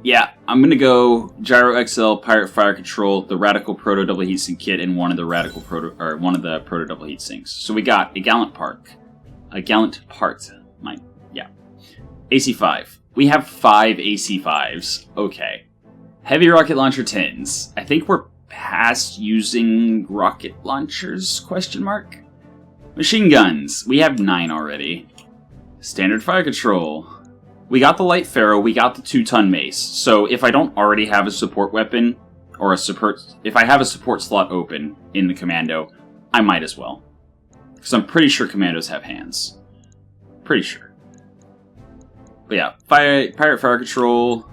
Yeah, I'm gonna go Gyro XL, Pirate Fire Control, the Radical Proto Double Heatsink Kit, and one of the Proto Double Heatsinks. So we got a Gallant Part. AC5. We have 5 AC5s. Okay. Heavy Rocket Launcher 10s. I think we're past using rocket launchers, question mark? Machine guns. We have 9 already. Standard Fire Control. We got the Light Pharaoh, we got the 2-ton mace. So if I don't already have a support weapon, or if I have a support slot open in the commando, I might as well. Because I'm pretty sure commandos have hands. Pretty sure. But yeah, Pirate Fire Control,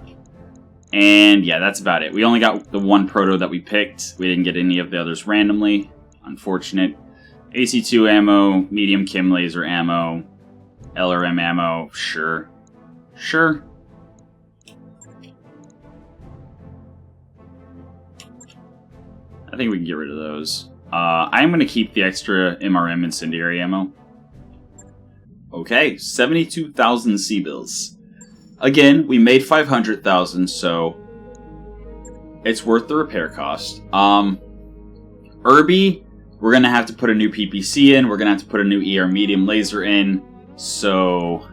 and yeah, that's about it. We only got the 1 proto that we picked. We didn't get any of the others randomly. Unfortunate. AC2 ammo, medium chem laser ammo, LRM ammo, sure. Sure. I think we can get rid of those. I'm going to keep the extra MRM incendiary ammo. Okay, 72,000 C-bills. Again, we made 500,000, so it's worth the repair cost. Irby, we're going to have to put a new PPC in. We're going to have to put a new ER medium laser in. So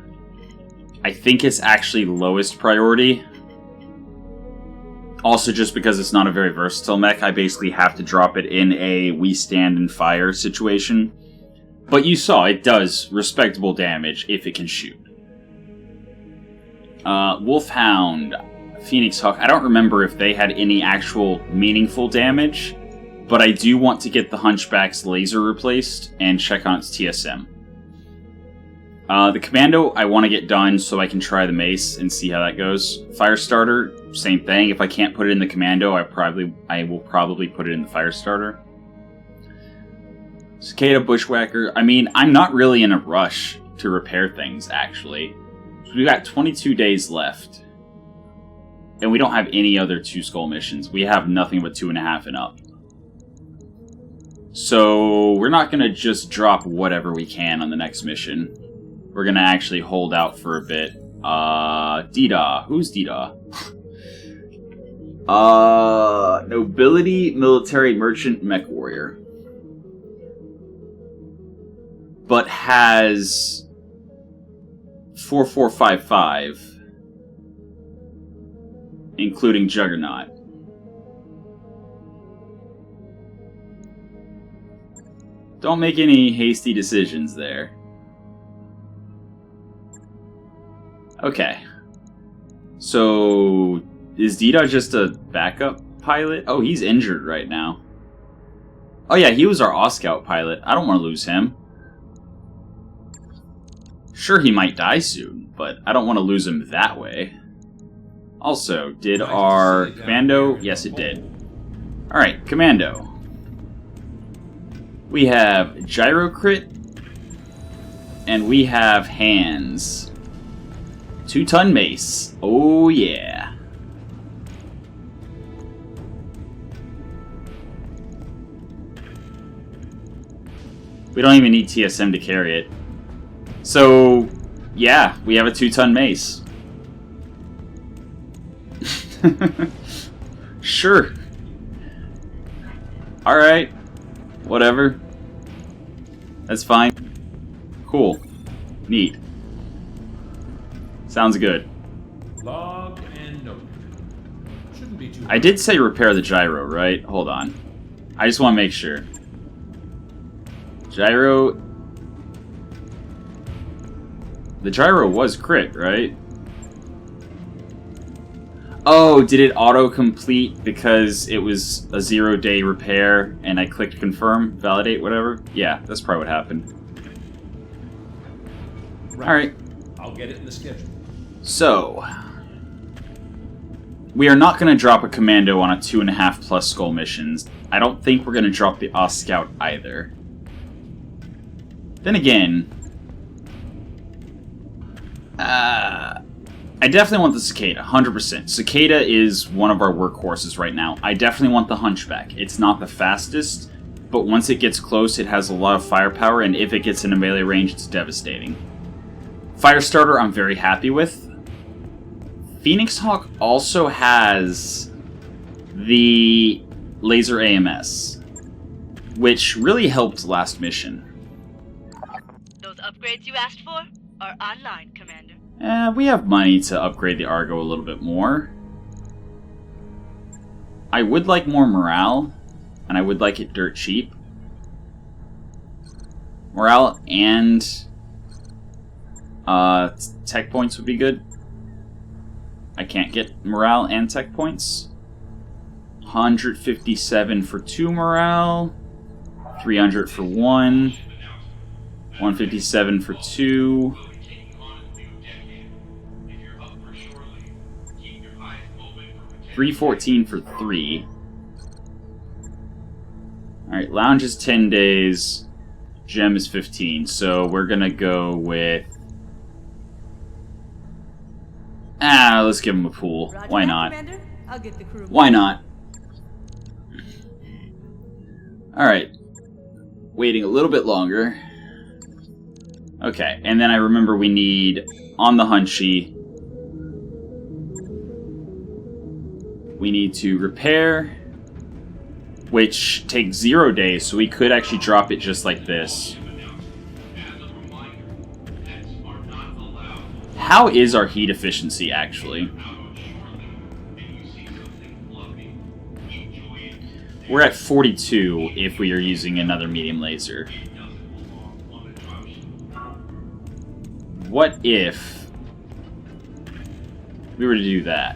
I think it's actually lowest priority. Also, just because it's not a very versatile mech, I basically have to drop it in a we stand and fire situation. But you saw, it does respectable damage if it can shoot. Wolfhound, Phoenix Hawk, I don't remember if they had any actual meaningful damage, but I do want to get the Hunchback's laser replaced and check on its TSM. The Commando, I want to get done so I can try the Mace and see how that goes. Firestarter, same thing. If I can't put it in the Commando, I will probably put it in the Firestarter. Cicada, Bushwhacker, I mean, I'm not really in a rush to repair things, actually. We've got 22 days left. And we don't have any other 2 skull missions. We have nothing but 2.5 and up. So, we're not going to just drop whatever we can on the next mission. We're going to actually hold out for a bit. Dida. Who's Dida? Nobility, Military, Merchant, Mechwarrior. But has 4455, including Juggernaut. Don't make any hasty decisions there. Okay. So, is Dida just a backup pilot? Oh, he's injured right now. Oh yeah, he was our Oscout pilot. I don't want to lose him. Sure, he might die soon, but I don't want to lose him that way. Also, did our Commando? Yes, it did. Alright, Commando. We have Gyro Crit, and we have Hands. 2-ton mace. Oh, yeah. We don't even need TSM to carry it. So, yeah, we have a 2-ton mace. Sure. Alright. Whatever. That's fine. Cool. Neat. Sounds good. Log and note. Shouldn't be too I did say repair the gyro, right? Hold on. I just want to make sure. Gyro... The gyro was crit, right? Oh, did it auto-complete because it was a 0-day repair and I clicked confirm, validate, whatever? Yeah, that's probably what happened. Right. Alright. I'll get it in the schedule. So, we are not going to drop a Commando on a 2.5 plus skull missions. I don't think we're going to drop the Oscout either. Then again, I definitely want the Cicada, 100%. Cicada is one of our workhorses right now. I definitely want the Hunchback. It's not the fastest, but once it gets close, it has a lot of firepower, and if it gets into melee range, it's devastating. Firestarter, I'm very happy with. Phoenix Hawk also has the laser AMS, which really helped last mission. Those upgrades you asked for are online, Commander. We have money to upgrade the Argo a little bit more. I would like more morale, and I would like it dirt cheap. Morale and tech points would be good. I can't get morale and tech points. 157 for 2 morale, 300 for 1, 157 for 2. 314 for 3. Alright, lounge is 10 days. Gem is 15. So we're gonna go with... let's give him a pool. Roger Why that, not? Commander. I'll get the crew. Why not? Alright. Waiting a little bit longer. Okay, and then I remember we need, on the Hunchy, we need to repair, which takes 0 days, so we could actually drop it just like this. How is our heat efficiency, actually? We're at 42 if we are using another medium laser. what if we were to do that?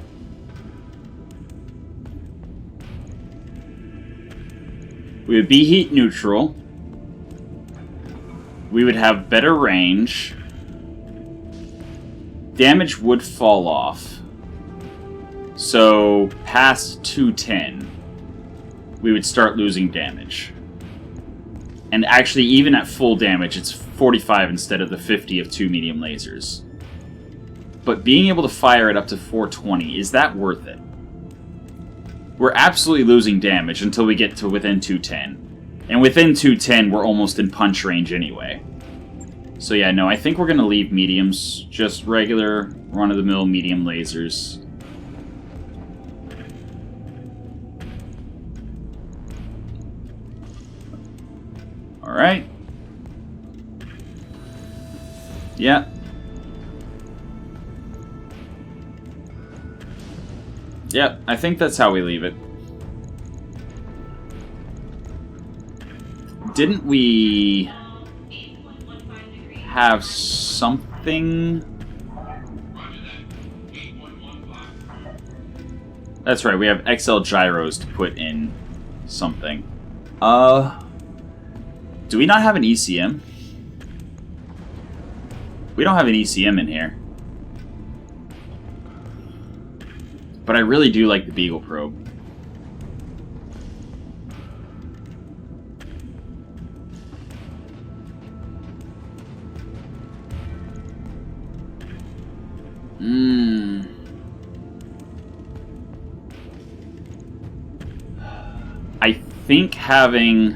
We would be heat neutral. We would have better range. Damage would fall off. So, past 210, we would start losing damage. And actually, even at full damage, it's 45 instead of the 50 of 2 medium lasers. But being able to fire it up to 420, is that worth it? We're absolutely losing damage until we get to within 210. And within 210, we're almost in punch range anyway. So yeah, no, I think we're going to leave mediums. Just regular, run-of-the-mill medium lasers. Alright. Yeah. Yep, I think that's how we leave it. Didn't we have something? That's right, we have XL gyros to put in something. Do we not have an ECM? We don't have an ECM in here. But I really do like the Beagle Probe. I think having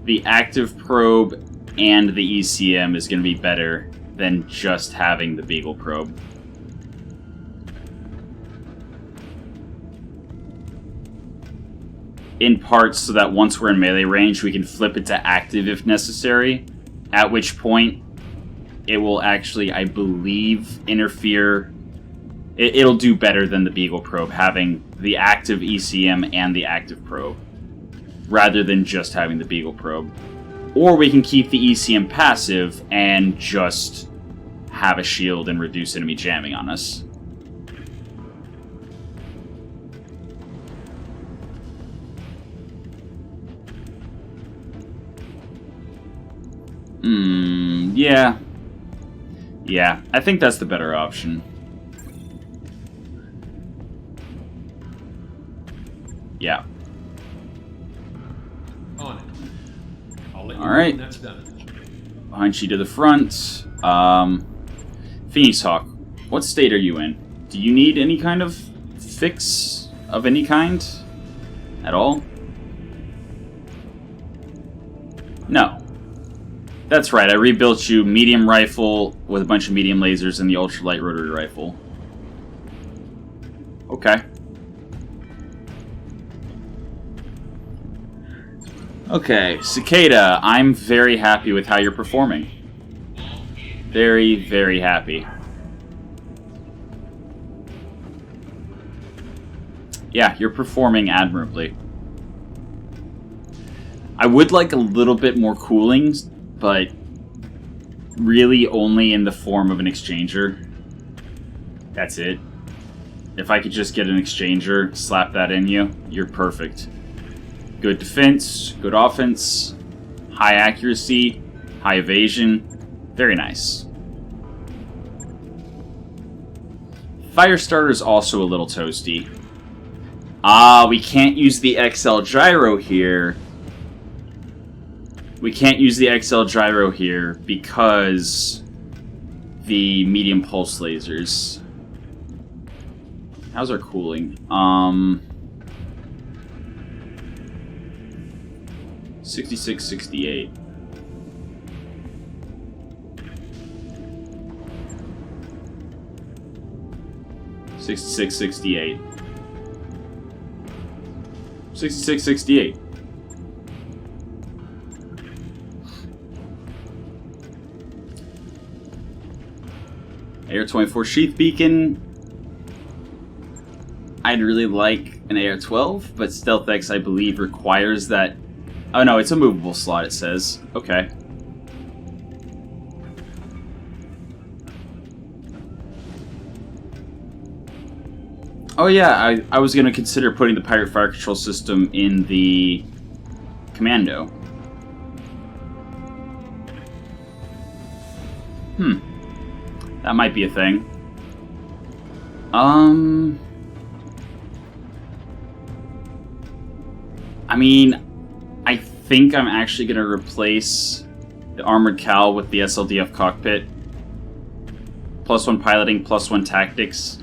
the active probe and the ECM is going to be better than just having the Beagle Probe. In part so that once we're in melee range, we can flip it to active if necessary, at which point it will actually, I believe, interfere. It'll do better than the Beagle Probe, having the active ECM and the active probe, rather than just having the Beagle Probe. Or we can keep the ECM passive and just have a shield and reduce enemy jamming on us. Yeah. Yeah, I think that's the better option. Yeah. On it. I'll let you All know right. when that's done. Behind you to the front. Phoenix Hawk, what state are you in? Do you need any kind of fix of any kind? At all? No. That's right, I rebuilt you medium rifle with a bunch of medium lasers and the ultralight rotary rifle. Okay. Okay, Cicada, I'm very happy with how you're performing. Very, very happy. Yeah, you're performing admirably. I would like a little bit more cooling, but really only in the form of an exchanger. That's it. If I could just get an exchanger, slap that in you, you're perfect. Good defense, good offense, high accuracy, high evasion. Very nice. Firestarter is also a little toasty. We can't use the XL gyro here. We can't use the XL gyro here because the medium pulse lasers. How's our cooling? 66, 68. $66, 68. 66, 68. AR-24 sheath beacon. I'd really like an AR-12, but StealthX, I believe, requires that. Oh no, it's a movable slot, it says. Okay. Oh yeah, I was going to consider putting the pirate fire control system in the commando. That might be a thing. I mean, I think I'm actually going to replace the armored cowl with the SLDF cockpit. +1 piloting, +1 tactics.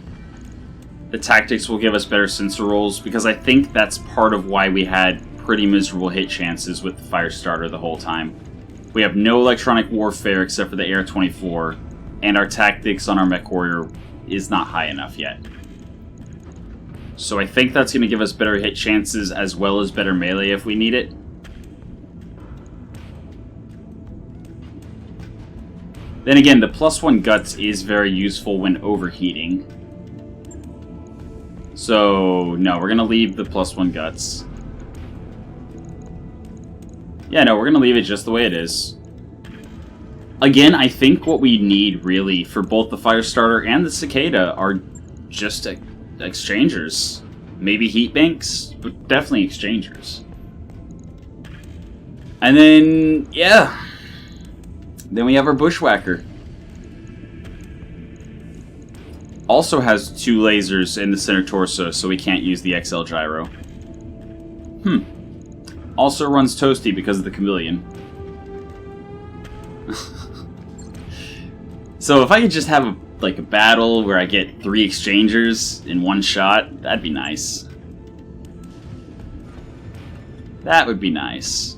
The tactics will give us better sensor rolls, because I think that's part of why we had pretty miserable hit chances with the Firestarter the whole time. We have no electronic warfare except for the AR-24, and our tactics on our Mechwarrior is not high enough yet. So I think that's going to give us better hit chances as well as better melee if we need it. Then again, the +1 guts is very useful when overheating. So, no, we're going to leave the +1 guts. Yeah, no, we're going to leave it just the way it is. Again, I think what we need, really, for both the Firestarter and the Cicada are just exchangers. Maybe heat banks, but definitely exchangers. And then, yeah. Then we have our Bushwhacker. Also has 2 lasers in the center torso, so we can't use the XL gyro. Also runs toasty because of the chameleon. So if I could just have a battle where I get 3 exchangers in one shot, that'd be nice. That would be nice.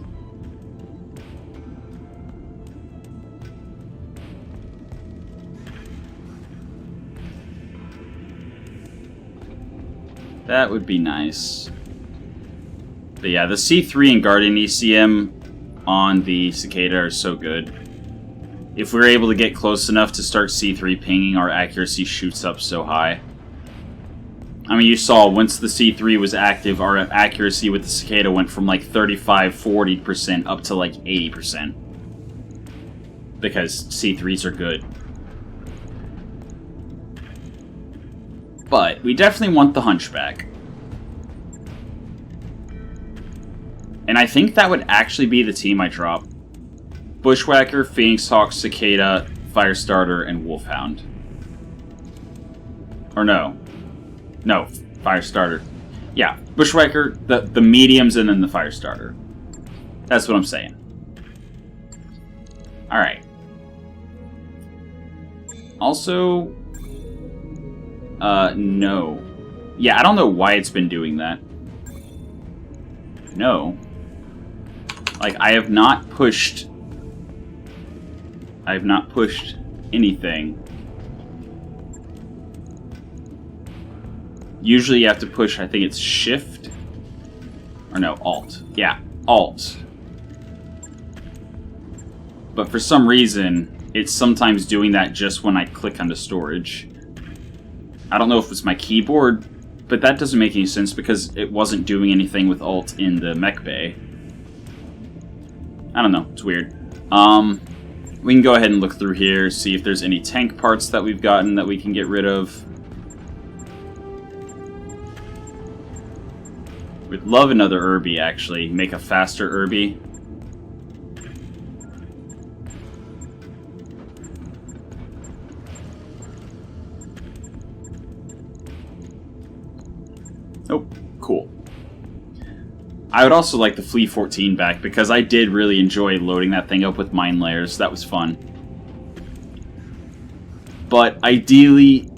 That would be nice. But yeah, the C3 and Guardian ECM on the Cicada are so good. If we're able to get close enough to start C3 pinging, our accuracy shoots up so high. I mean, you saw, once the C3 was active, our accuracy with the Cicada went from like 35-40% up to like 80%. Because C3s are good. But we definitely want the Hunchback. And I think that would actually be the team I drop. Bushwhacker, Phoenix Hawk, Cicada, Firestarter, and Wolfhound. Or no. No, Firestarter. Yeah, Bushwhacker, the mediums, and then the Firestarter. That's what I'm saying. Alright. Also... no. Yeah, I don't know why it's been doing that. No. Like, I have not pushed anything. Usually you have to push, I think it's Shift? Or no, Alt. Yeah, Alt. But for some reason, it's sometimes doing that just when I click onto storage. I don't know if it's my keyboard, but that doesn't make any sense because it wasn't doing anything with Alt in the mech bay. I don't know, it's weird. We can go ahead and look through here, see if there's any tank parts that we've gotten that we can get rid of. We'd love another Irby, actually. Make a faster Irby. Oh, cool. I would also like the Flea 14 back, because I did really enjoy loading that thing up with mine layers. That was fun. But ideally,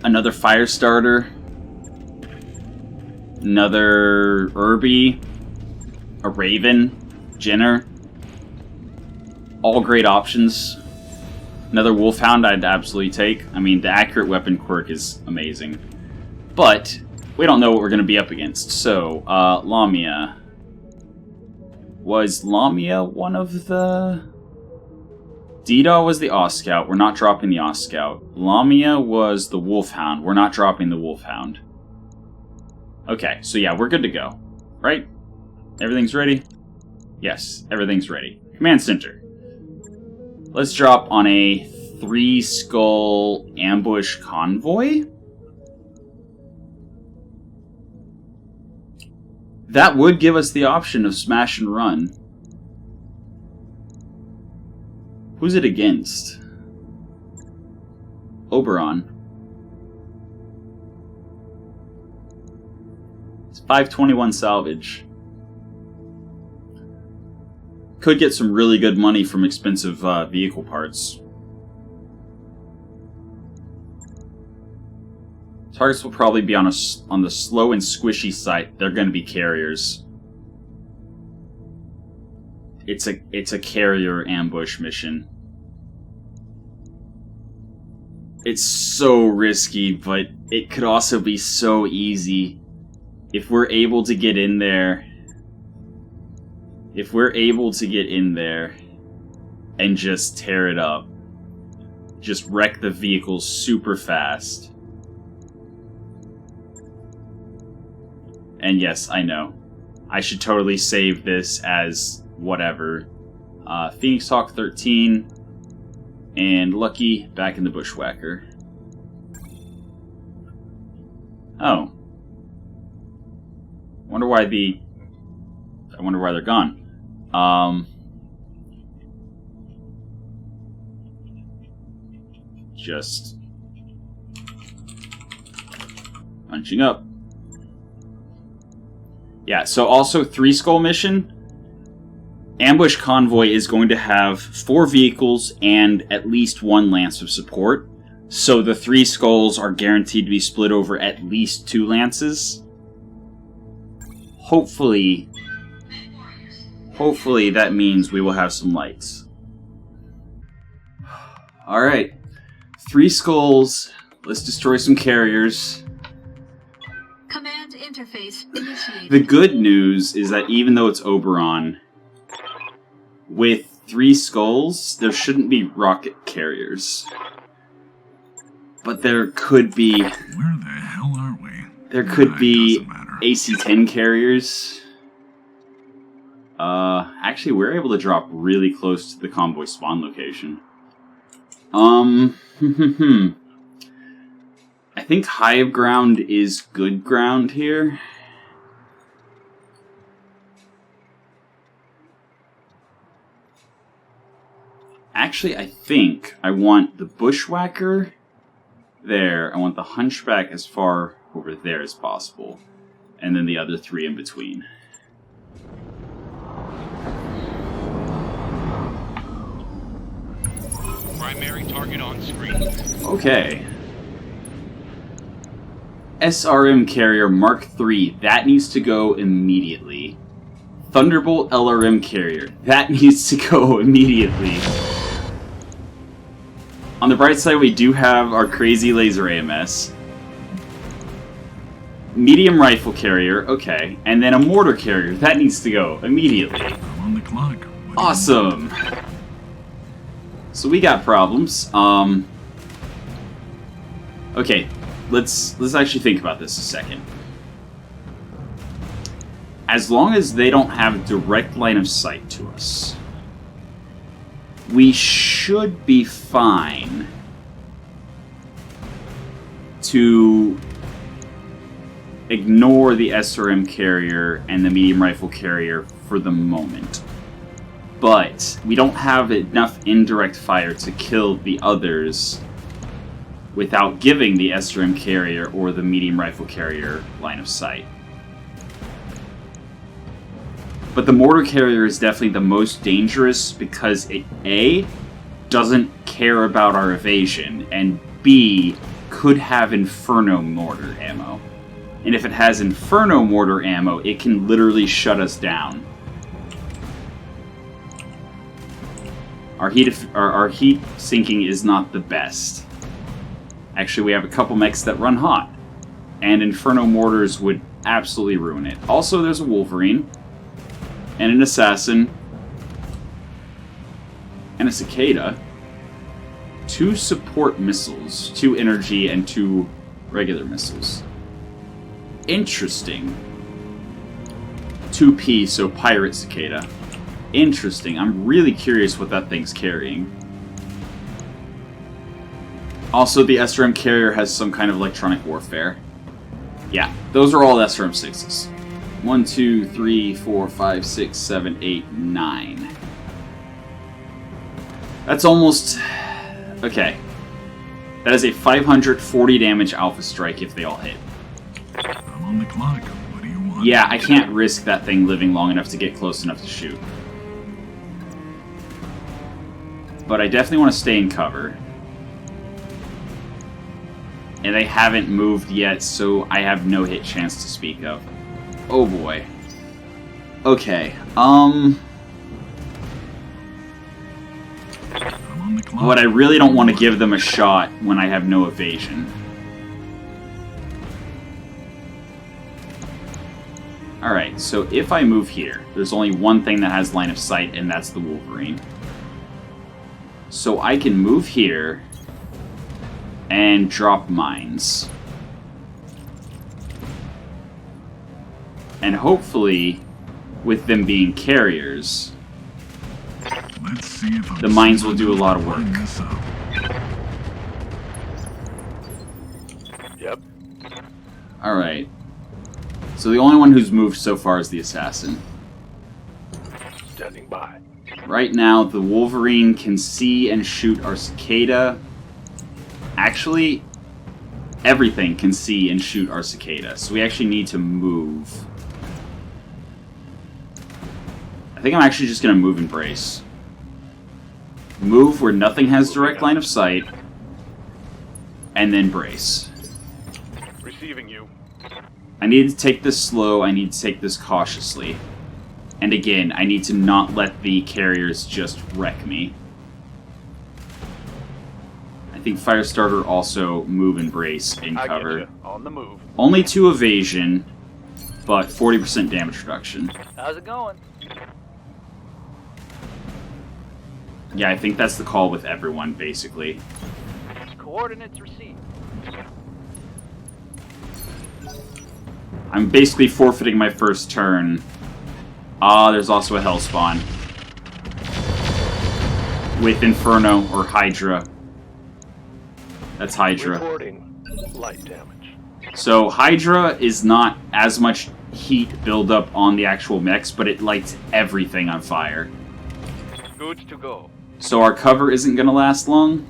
another Firestarter, another Irby, a Raven, Jenner. All great options. Another Wolfhound I'd absolutely take. I mean, the accurate weapon quirk is amazing. But we don't know what we're going to be up against. So, Lamia. Was Lamia one of the... Dida was the Oscout. We're not dropping the Oscout. Lamia was the Wolfhound. We're not dropping the Wolfhound. Okay, so yeah, we're good to go. Right? Everything's ready? Yes, everything's ready. Command Center. Let's drop on a 3-skull ambush convoy. That would give us the option of smash and run. Who's it against? Oberon. It's 521 salvage. Could get some really good money from expensive vehicle parts. Targets will probably be on the slow and squishy side. They're going to be carriers. It's a carrier ambush mission. It's so risky, but it could also be so easy. If we're able to get in there... If we're able to get in there and just tear it up, just wreck the vehicles super fast. And yes, I know. I should totally save this as whatever. Phoenix Hawk 13 and Lucky back in the Bushwhacker. Oh. I wonder why they're gone. Just punching up. Yeah, so also 3 skull mission. Ambush Convoy is going to have 4 vehicles and at least 1 lance of support. So the 3 skulls are guaranteed to be split over at least 2 lances. Hopefully that means we will have some lights. Alright. 3 skulls. Let's destroy some carriers. Command interface initiated. The good news is that even though it's Oberon, with 3 skulls, there shouldn't be rocket carriers. But there could be... Where the hell are we? There could be AC-10 carriers. Actually, we're able to drop really close to the convoy spawn location. I think high ground is good ground here. Actually, I think I want the Bushwhacker there. I want the Hunchback as far over there as possible. And then the other 3 in between. Primary target on screen. Okay. SRM Carrier Mark III. That needs to go immediately. Thunderbolt LRM Carrier. That needs to go immediately. On the bright side, we do have our crazy laser AMS. Medium rifle carrier, okay. And then a mortar carrier. That needs to go immediately. I'm on the clock. Awesome! So we got problems. Okay, let's actually think about this a second. As long as they don't have direct line of sight to us, we should be fine to ignore the SRM carrier and the medium rifle carrier for the moment. But we don't have enough indirect fire to kill the others without giving the SRM carrier or the medium rifle carrier line of sight. But the mortar carrier is definitely the most dangerous because it, A, doesn't care about our evasion, and B, could have Inferno mortar ammo. And if it has Inferno mortar ammo, it can literally shut us down. Our heat sinking is not the best. Actually, we have a couple mechs that run hot, and Inferno mortars would absolutely ruin it. Also, there's a Wolverine, and an Assassin, and a Cicada. 2 support missiles, 2 energy, and 2 regular missiles. Interesting. 2P, so Pirate Cicada. Interesting. I'm really curious what that thing's carrying. Also, the SRM carrier has some kind of electronic warfare. Yeah, those are all SRM 6s. 1, 2, 3, 4, 5, 6, 7, 8, 9. That's almost... Okay. That is a 540 damage Alpha Strike if they all hit. I'm on the clock. What do you want? Yeah, I can't risk that thing living long enough to get close enough to shoot. But I definitely want to stay in cover. And they haven't moved yet, so I have no hit chance to speak of. Oh boy. Okay, But I really don't want to give them a shot when I have no evasion. Alright, so if I move here, there's only one thing that has line of sight, and that's the Wolverine. So I can move here and drop mines. And hopefully, with them being carriers, Let's see if the mines will do a lot of work. Yep. Alright. So the only one who's moved so far is the assassin. Standing by. Right now, the Wolverine can see and shoot our cicada. Actually, everything can see and shoot our cicada, so we actually need to move. I think I'm actually just going to move and brace. Move where nothing has direct line of sight, and then brace. Receiving you. I need to take this slow, I need to take this cautiously. And again, I need to not let the carriers just wreck me. I think Firestarter also move and brace in cover. Get you. On the move. Only 2 evasion, but 40% damage reduction. How's it going? Yeah, I think that's the call with everyone, basically. Coordinates received. I'm basically forfeiting my first turn. Ah, there's also a Hellspawn. With Inferno, or Hydra. That's Hydra. Reporting light damage. So, Hydra is not as much heat buildup on the actual mechs, but it lights everything on fire. Good to go. So our cover isn't going to last long.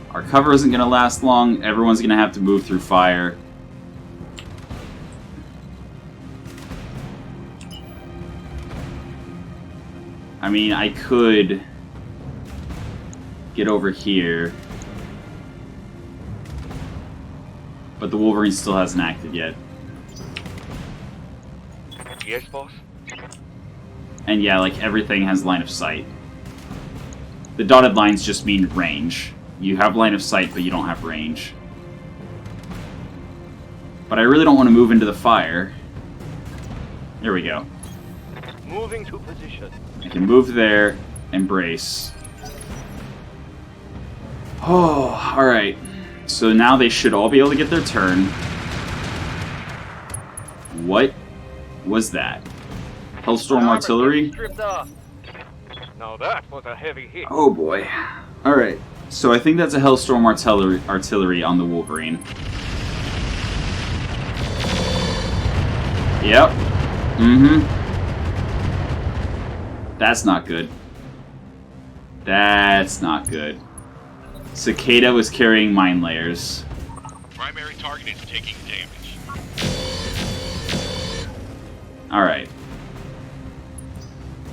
Our cover isn't going to last long. Everyone's going to have to move through fire. I mean, I could get over here. But the Wolverine still hasn't acted yet. Yes, boss. And yeah, like, everything has line of sight. The dotted lines just mean range. You have line of sight, but you don't have range. But I really don't want to move into the fire. There we go. Moving to position. I can move there and brace. Oh, alright. So now they should all be able to get their turn. What was that? Hellstorm artillery? Now that was a heavy hit. Oh boy. Alright. So I think that's a Hellstorm artillery on the Wolverine. Yep. Mm-hmm. That's not good. That's not good. Cicada was carrying mine layers. Primary target is taking damage. Alright.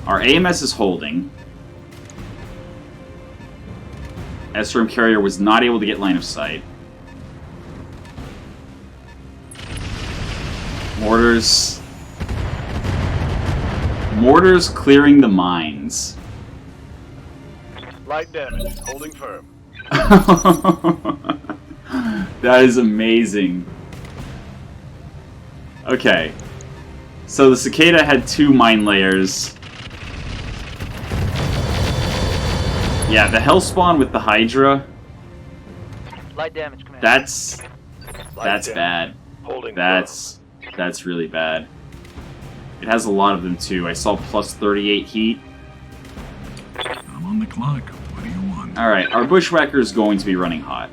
Our AMS is holding. SRM carrier was not able to get line of sight. Mortars. Mortars clearing the mines. Light damage. Holding firm. That is amazing. Okay. So the Cicada had 2 mine layers. Yeah, the Hellspawn with the Hydra. Light damage, Commander. That's Light bad. Holding That's really bad. It has a lot of them too. I saw plus 38 heat. I'm on the clock. What do you want? Alright, our Bushwhacker is going to be running hot.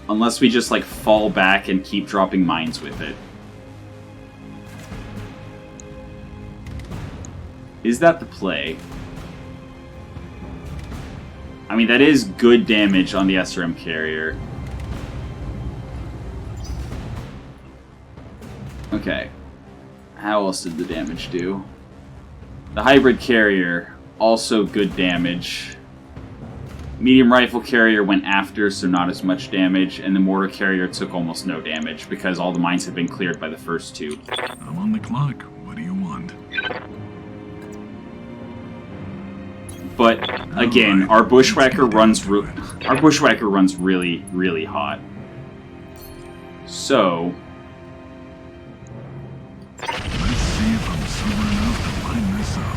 Unless we just, like, fall back and keep dropping mines with it. Is that the play? I mean, that is good damage on the SRM carrier. Okay. How else did the damage do? The hybrid carrier, also good damage. Medium rifle carrier went after, so not as much damage, and the mortar carrier took almost no damage because all the mines had been cleared by the first two. I'm on the clock. What do you want? But again, our bushwhacker runs really, really hot. So Let's see if I'm sober enough to line this up.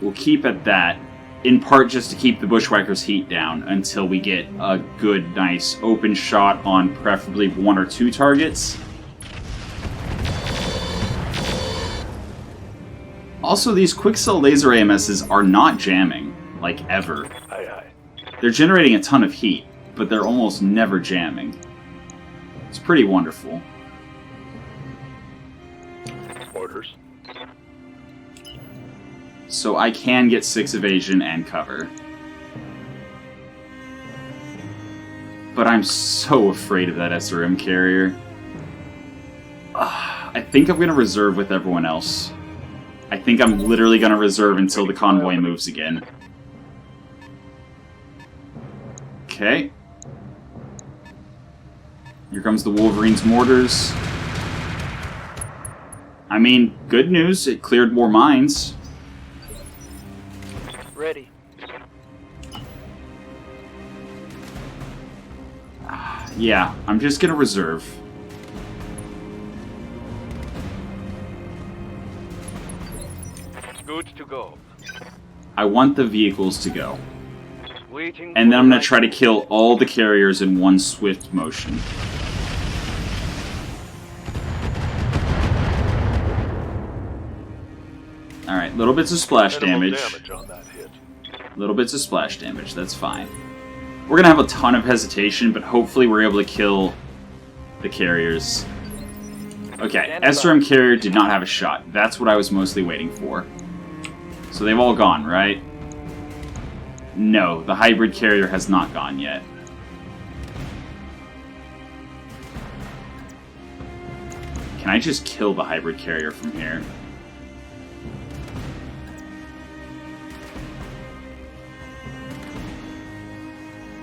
we'll keep at that, in part just to keep the bushwhacker's heat down until we get a good, nice open shot on preferably 1 or 2 targets. Also, these Quicksell laser AMSs are not jamming, like, ever. Aye, aye. They're generating a ton of heat, but they're almost never jamming. It's pretty wonderful. Orders. So I can get 6 evasion and cover. But I'm so afraid of that SRM carrier. I think I'm going to reserve with everyone else. I think I'm literally going to reserve until the convoy moves again. Okay. Here comes the Wolverine's mortars. I mean, good news, it cleared more mines. Ready. Yeah, I'm just going to reserve. Good to go. I want the vehicles to go. Waiting. And then I'm going to try to kill all the carriers in one swift motion. Alright, little bits of splash damage. On that hit. Little bits of splash damage, that's fine. We're going to have a ton of hesitation, but hopefully we're able to kill the carriers. Okay, SRM carrier did not have a shot. That's what I was mostly waiting for. So they've all gone, right? No, the hybrid carrier has not gone yet. Can I just kill the hybrid carrier from here?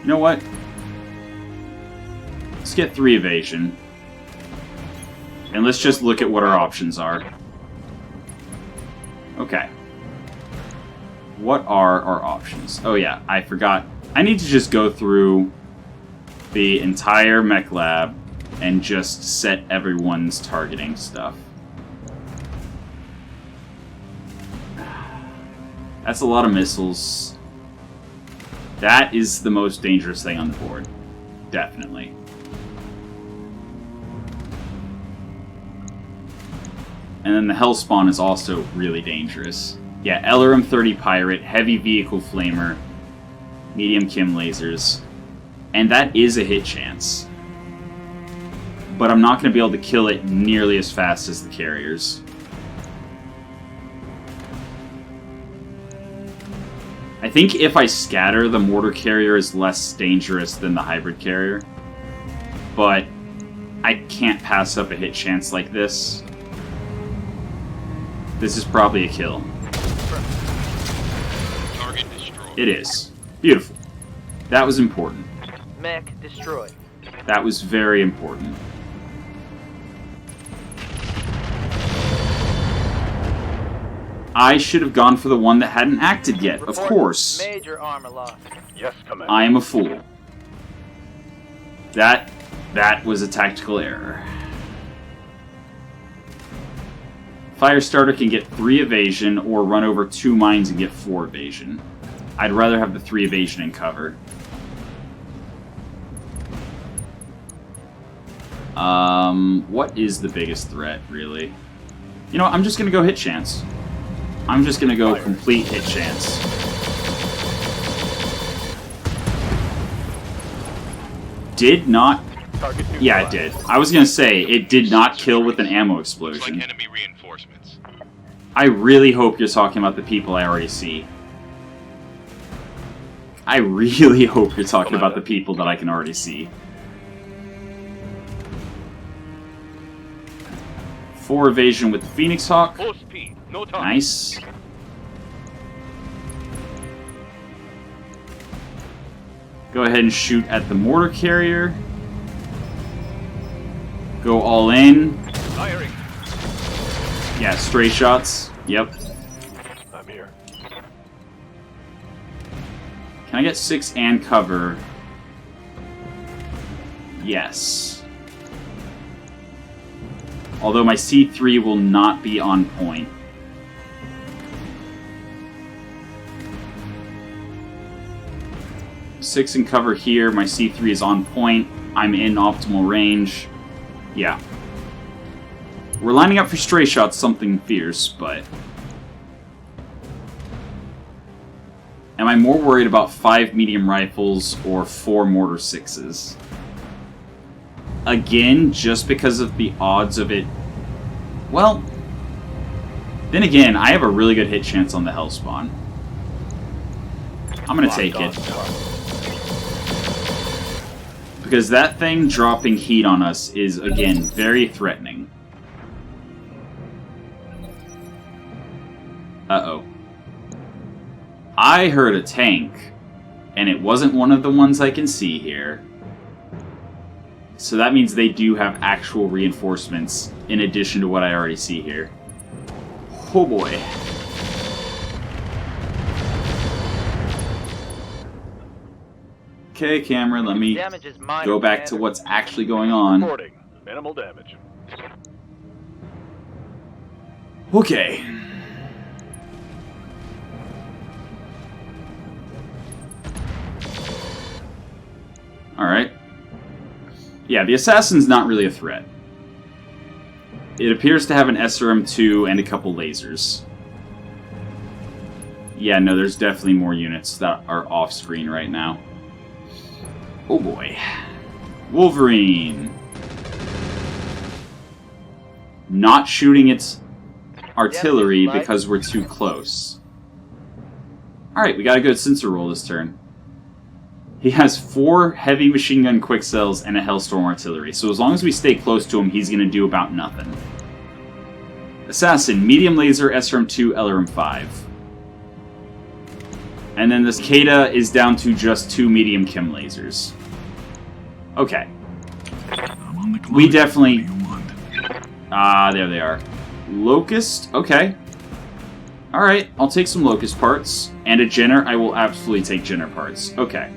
You know what? Let's get 3 evasion. And let's just look at what our options are. Okay. What are our options? Oh yeah, I forgot. I need to just go through the entire mech lab and just set everyone's targeting stuff. That's a lot of missiles. That is the most dangerous thing on the board. Definitely. And then the Hellspawn is also really dangerous. Yeah, LRM 30 Pirate, Heavy Vehicle Flamer, Medium Chem Lasers. And that is a hit chance. But I'm not going to be able to kill it nearly as fast as the carriers. I think if I scatter, the mortar carrier is less dangerous than the hybrid carrier. But I can't pass up a hit chance like this. This is probably a kill. Target destroyed. It is. Beautiful. That was important. Mech destroyed. That was very important. I should have gone for the one that hadn't acted yet, of course. Major armor loss. Yes, Commander. I am a fool. That was a tactical error. Firestarter can get 3 evasion or run over 2 mines and get 4 evasion. I'd rather have the 3 evasion and cover. What is the biggest threat, really? You know, I'm just gonna go hit chance. I'm just gonna go complete hit chance. did not... Target Yeah, it did. I was gonna say, it did not kill with an ammo Looks like explosion. enemy reinforcements. I really hope you're talking about the people I already see. I really hope you're talking about the people that I can already see. 4 evasion with the Phoenix Hawk. Full speed. No time. Nice. Go ahead and shoot at the mortar carrier. Go all in. Firing. Yeah, stray shots. Yep. I'm here. Can I get 6 and cover? Yes. Although my C3 will not be on point. Six and cover here. My C3 is on point. I'm in optimal range. Yeah. We're lining up for stray shots, something fierce, but... Am I more worried about 5 medium rifles or 4 mortar 6s? Again, just because of the odds of it... Well... Then again, I have a really good hit chance on the Hellspawn. I'm gonna take it. Because that thing dropping heat on us is, again, very threatening. Uh-oh. I heard a tank, and it wasn't one of the ones I can see here. So that means they do have actual reinforcements in addition to what I already see here. Oh boy. Okay, camera, let me Damage is minor, go back to Commander. what's actually going on. Reporting. Minimal damage. Okay. Alright. Yeah, the assassin's not really a threat. It appears to have an SRM-2 and a couple lasers. Yeah, no, there's definitely more units that are off-screen right now. Oh boy. Wolverine. Not shooting its artillery because we're too close. Alright, we got a good sensor roll this turn. He has 4 heavy machine gun quick cells and a Hellstorm artillery, so as long as we stay close to him, he's going to do about nothing. Assassin, medium laser, SRM-2, LRM-5. And then this Kata is down to just 2 medium chem lasers. Okay. I'm on the clock. We definitely... What do you want? Ah, there they are. Locust? Okay. Alright, I'll take some Locust parts. And a Jenner? I will absolutely take Jenner parts. Okay.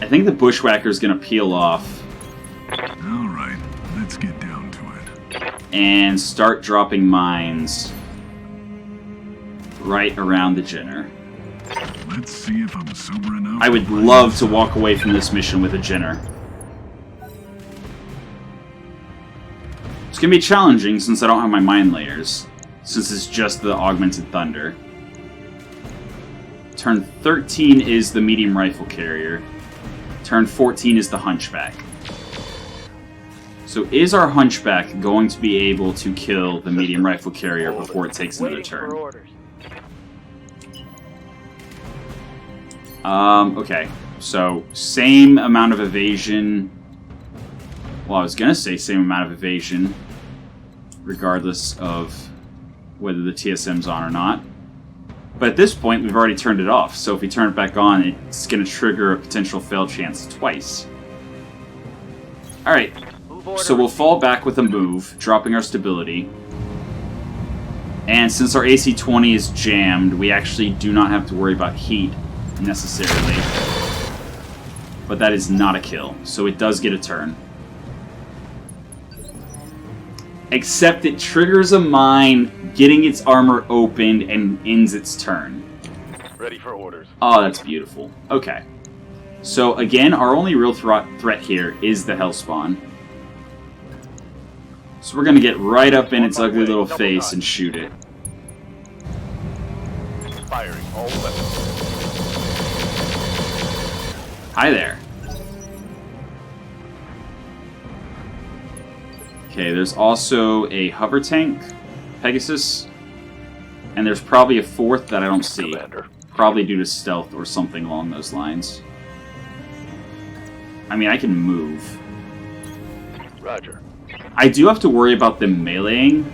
I think the Bushwhacker's gonna peel off. Alright, let's get down to it. And start dropping mines right around the Jenner. Let's see if I'm sober enough. I would love to walk away from this mission with a Jenner. It's gonna be challenging since I don't have my mine layers, since it's just the Augmented Thunder. Turn 13 is the medium rifle carrier. Turn 14 is the Hunchback. So is our Hunchback going to be able to kill the medium rifle carrier before it takes another Waiting for turn? orders. Okay. So, same amount of evasion. Well, I was gonna say same amount of evasion, regardless of whether the TSM's on or not. But at this point, we've already turned it off, so if we turn it back on, it's going to trigger a potential fail chance twice. Alright, so we'll fall back with a move, dropping our stability. And since our AC-20 is jammed, we actually do not have to worry about heat, necessarily. But that is not a kill, so it does get a turn. Except it triggers a mine, getting its armor opened, and ends its turn. Ready for orders. Oh, that's beautiful. Okay. So, again, our only real threat here is the Hellspawn. So we're going to get right up in its ugly little face and shoot it. Firing all weapons. Hi there. Okay, there's also a hover tank, Pegasus, and there's probably a fourth that I don't see. Commander. Probably due to stealth or something along those lines. I mean, I can move. Roger. I do have to worry about them meleeing.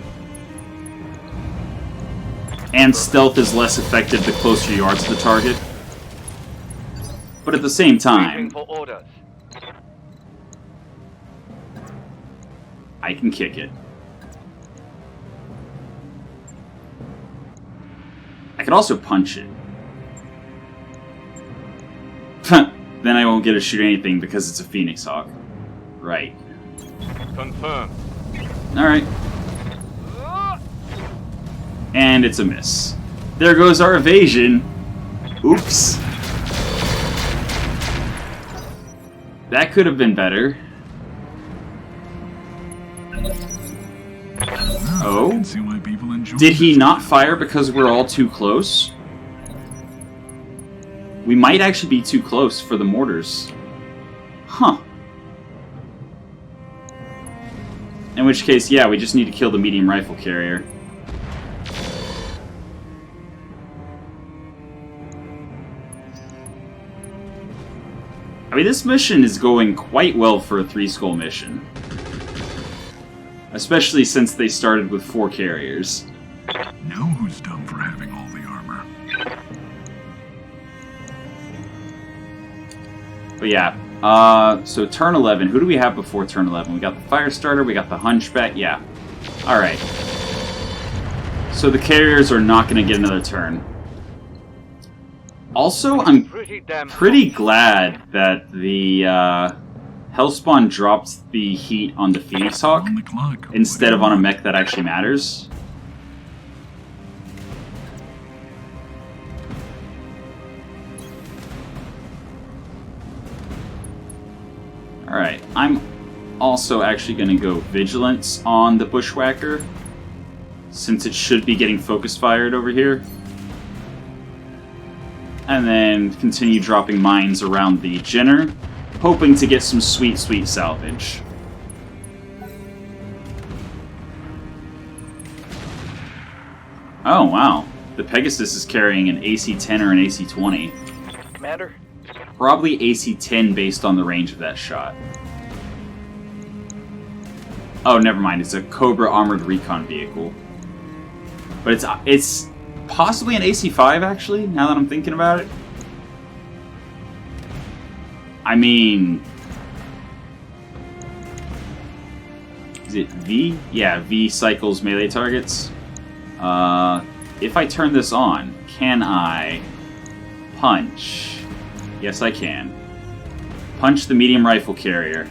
And stealth is less effective the closer you are to the target. But at the same time, For orders. I can kick it. I could also punch it. Then I won't get to shoot anything because it's a Phoenix Hawk. Right. Confirmed. Alright. And it's a miss. There goes our evasion. Oops. That could have been better. Oh? I can see why people enjoy Did he this. not fire because we're all too close? We might actually be too close for the mortars. Huh. In which case, yeah, we just need to kill the medium rifle carrier. I mean, this mission is going quite well for a 3-skull mission. Especially since they started with 4 carriers. Know who's dumb for having all the armor. But yeah, so turn 11. Who do we have before turn 11? We got the Firestarter, we got the Hunchback, yeah. Alright. So the carriers are not going to get another turn. Also, I'm pretty glad that the Hellspawn dropped the heat on the Phoenix Hawk On the clock. instead of on a mech that actually matters. Alright, I'm also actually going to go Vigilance on the Bushwhacker, since it should be getting focus fired over here. And then continue dropping mines around the Jenner, hoping to get some sweet, sweet salvage. Oh, wow. The Pegasus is carrying an AC-10 or an AC-20. Commander? Probably AC-10 based on the range of that shot. Oh, never mind. It's a Cobra armored recon vehicle. But it's possibly an AC-5, actually, now that I'm thinking about it. I mean... Is it V? Yeah, V cycles melee targets. If I turn this on, can I punch? Yes, I can. Punch the medium rifle carrier.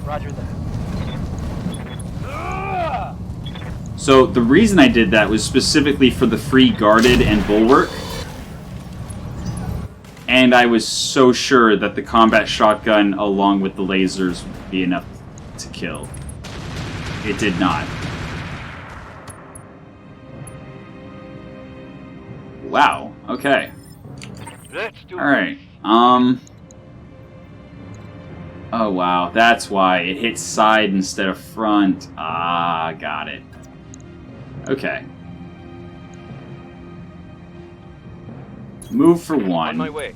Roger that. So the reason I did that was specifically for the free guarded and bulwark. And I was so sure that the combat shotgun along with the lasers would be enough to kill. It did not. Wow, okay. Let's do Alright, oh wow, that's why. It hits side instead of front. Ah, got it. Okay. Move for on my one. way.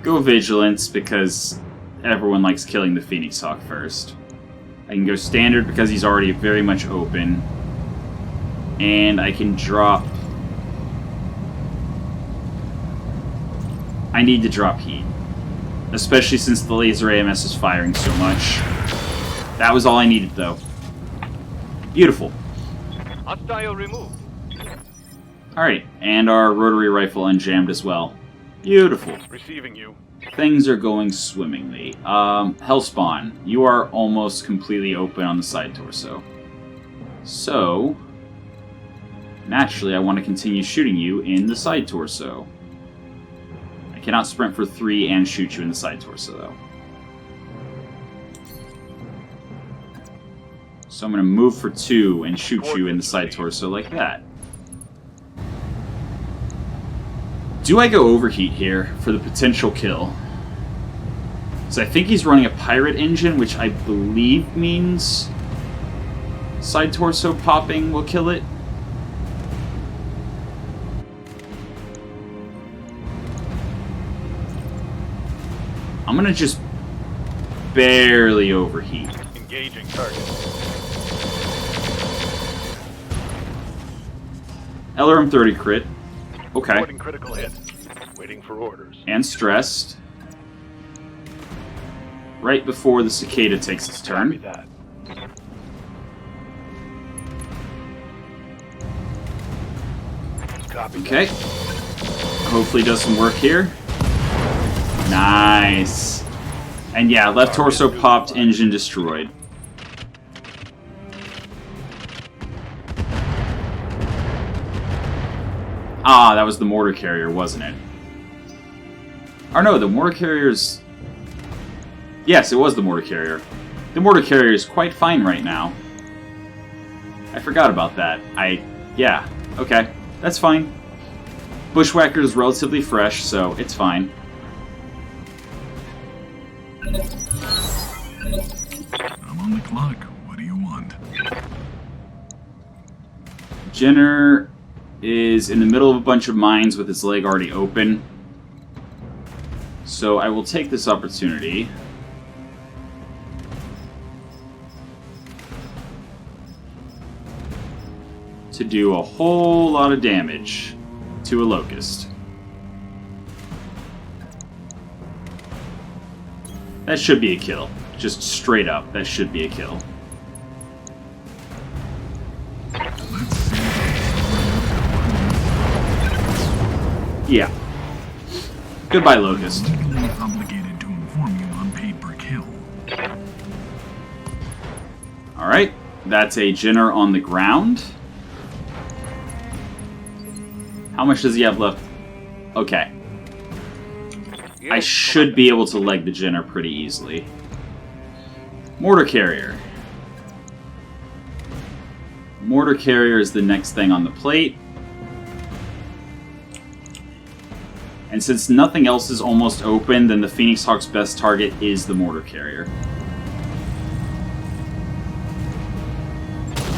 Go Vigilance, because everyone likes killing the Phoenix Hawk first. I can go Standard because he's already very much open. And I can drop... I need to drop heat. Especially since the laser AMS is firing so much. That was all I needed, though. Beautiful. Hostile removed. Alright, and our rotary rifle unjammed as well. Beautiful. Receiving you. Things are going swimmingly. Hellspawn, you are almost completely open on the side torso. So, naturally I want to continue shooting you in the side torso. I cannot sprint for 3 and shoot you in the side torso, though. So I'm going to move for 2 and shoot you in the side torso like that. Do I go overheat here for the potential kill? So I think he's running a pirate engine, which I believe means side torso popping will kill it. I'm gonna just barely overheat. Engaging target. LRM 30 crit. Okay. Reporting critical hit. Waiting for orders. And stressed. Right before the cicada takes its Copy turn. that. Copy Okay. that. Hopefully does some work here. Nice. And yeah, left torso popped, engine destroyed. Ah, that was the mortar carrier, wasn't it? Or no, the mortar carrier's... Yes, it was the mortar carrier. The mortar carrier is quite fine right now. I forgot about that. Yeah, okay. That's fine. Bushwhacker is relatively fresh, so it's fine. I'm on the clock. What do you want? Jenner is in the middle of a bunch of mines with his leg already open. So I will take this opportunity to do a whole lot of damage to a locust. That should be a kill. Just straight up, that should be a kill. Yeah. Goodbye, locust. Legally obligated to inform you on paid per kill. Alright, that's a Jenner on the ground. How much does he have left? Okay. I should be able to leg the Jenner pretty easily. Mortar carrier. Mortar carrier is the next thing on the plate. And since nothing else is almost open, then the Phoenix Hawk's best target is the mortar carrier.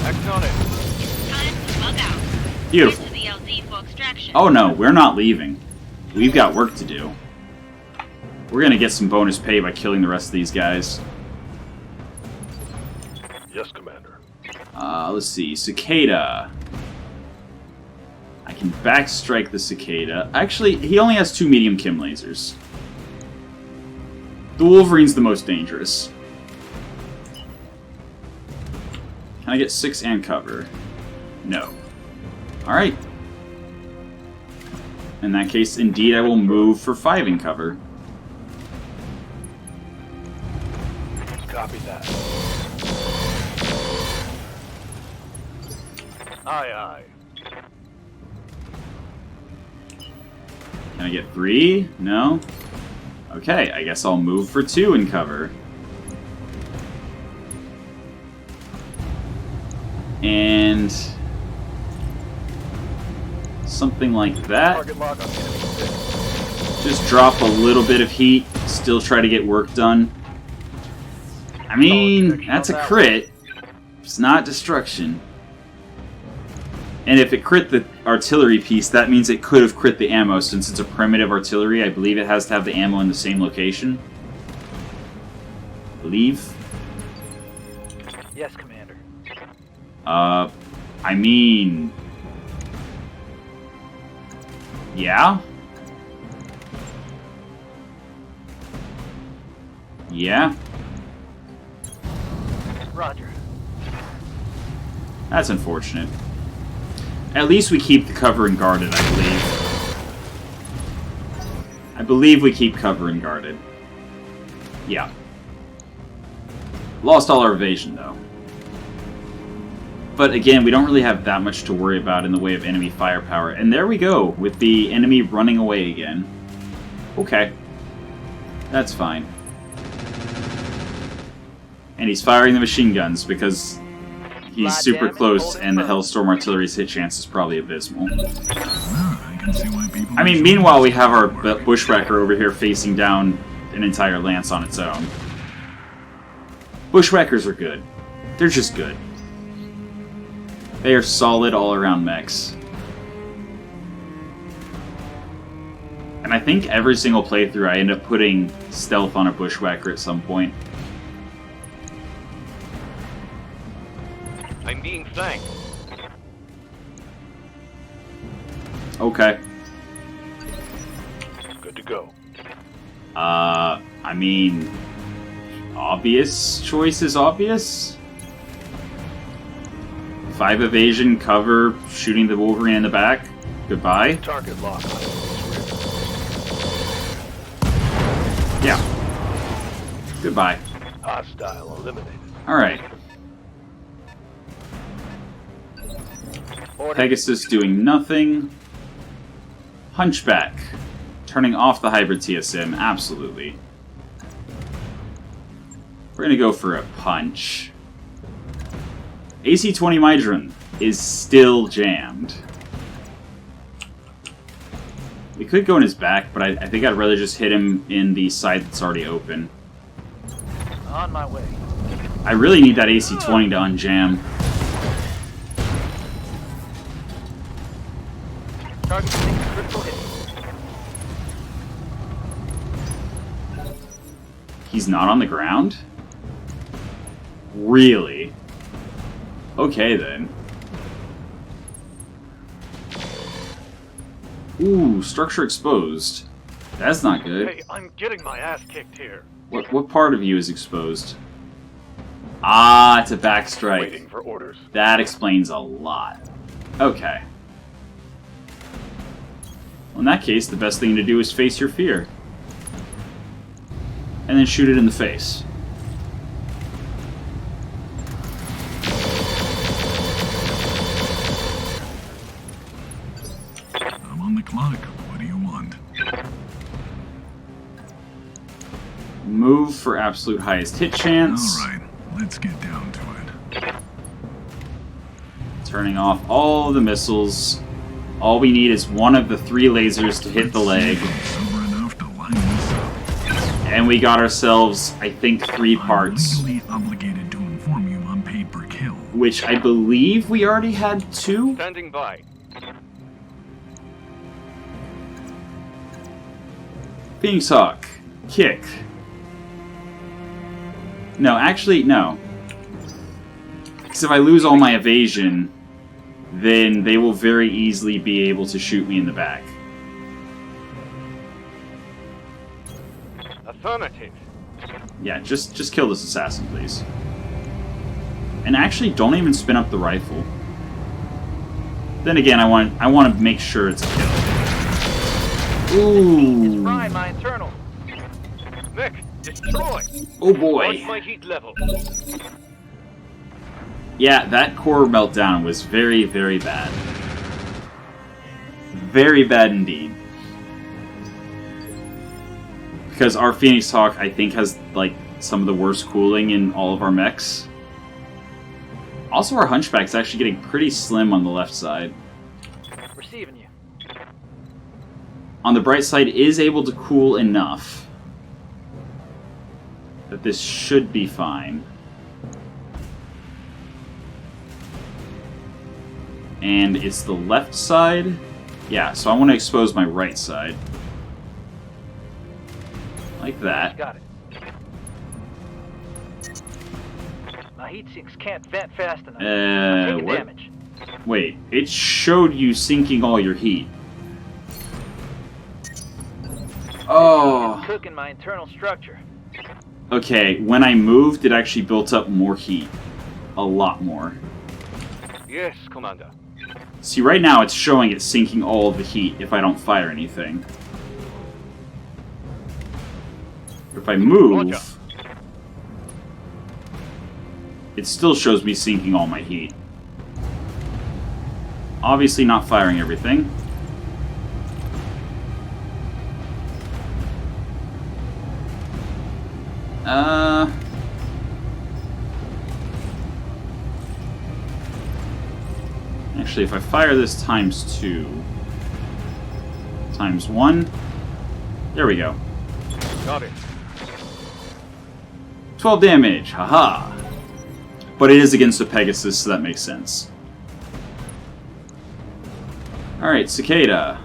Action on it. Time to bug out. Beautiful. Head to the LZ for extraction. Oh no, we're not leaving. We've got work to do. We're gonna get some bonus pay by killing the rest of these guys. Yes, Commander. Let's see. Cicada. I can backstrike the Cicada. Actually, he only has 2 medium chem lasers. The Wolverine's the most dangerous. Can I get 6 and cover? No. Alright. In that case, indeed, I will move for 5 in cover. Copy that. Aye, aye. Can I get 3? No? Okay, I guess I'll move for 2 in cover. And... something like that. Target lock on enemy 6. Just drop a little bit of heat, still try to get work done. I mean, that's a crit. It's not destruction. And if it crit the artillery piece, that means it could have crit the ammo. Since it's a primitive artillery, I believe it has to have the ammo in the same location. Believe. Yes, Commander. I mean... yeah? Yeah? Roger. That's unfortunate. At least we keep the cover and guarded, I believe. I believe we keep cover and guarded. Yeah. Lost all our evasion, though. But again, we don't really have that much to worry about in the way of enemy firepower. And there we go, with the enemy running away again. Okay. That's fine. And he's firing the machine guns because he's super close and the Hellstorm Artillery's hit chance is probably abysmal. Well, I can can see why people. I mean, meanwhile, we have our Bushwhacker over here facing down an entire lance on its own. Bushwhackers are good. They're just good. They are solid all-around mechs. And I think every single playthrough I end up putting stealth on a Bushwhacker at some point. I'm being flanked. Okay. Good to go. I mean, obvious choice is obvious. 5 evasion, cover, shooting the Wolverine in the back. Goodbye. Target lock. Yeah. Goodbye. Hostile eliminated. Alright. Pegasus doing nothing. Hunchback. Turning off the hybrid TSM, absolutely. We're gonna go for a punch. AC-20 Mydron is still jammed. We could go in his back, but I think I'd rather just hit him in the side that's already open. On my way. I really need that AC-20 to unjam. Target takes a critical hit. He's not on the ground? Really? Okay, then. Ooh, structure exposed. That's not good. Hey, I'm getting my ass kicked here. What part of you is exposed? Ah, it's a back strike. Waiting for orders. That explains a lot. Okay. Well, in that case, the best thing to do is face your fear. And then shoot it in the face. I'm on the clock. What do you want? Move for absolute highest hit chance. Alright, let's get down to it. Turning off all the missiles. All we need is one of the 3 lasers to hit the leg. Sober enough to line this up. And we got ourselves, I think, 3 parts. I'm legally obligated to inform you I'm paid per kill. Which I believe we already had 2? Standing by. Phoenix Hawk. Kick. No, actually, no. Because if I lose all my evasion, then they will very easily be able to shoot me in the back. Affirmative. Yeah, just kill this assassin, please. And actually, don't even spin up the rifle. Then again, I want to make sure it's a kill. It's Ooh. frying my internal. Mech, destroy. Oh boy. Watch my heat level. Yeah, that core meltdown was very, very bad. Very bad indeed. Because our Phoenix Hawk, I think, has, like, some of the worst cooling in all of our mechs. Also, our Hunchback's actually getting pretty slim on the left side. Receiving you. On the bright side, is able to cool enough that this should be fine. And it's the left side. Yeah, so I want to expose my right side. Like that. Got it. My heat sinks can't vent fast enough. I'm taking What? damage. Wait, it showed you sinking all your heat. Oh. Cooking my internal structure. Okay, when I moved, it actually built up more heat. A lot more. Yes, Commander. See, right now it's showing it sinking all of the heat if I don't fire anything. If I move, Roger. it still shows me sinking all my heat. Obviously not firing everything. Actually, if I fire this ×2, Times 1. There we go. Got it. 12 damage, haha. But it is against the Pegasus, so that makes sense. Alright, Cicada.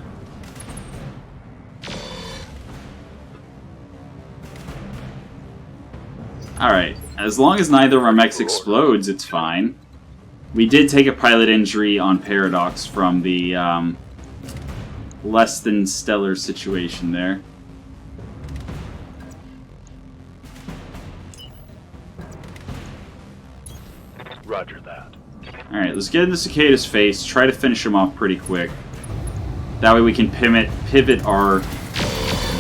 Alright, as long as neither of our mechs explodes, it's fine. We did take a pilot injury on Paradox from the less than stellar situation there. Roger that. Alright, let's get into Cicada's face, try to finish him off pretty quick. That way we can pivot our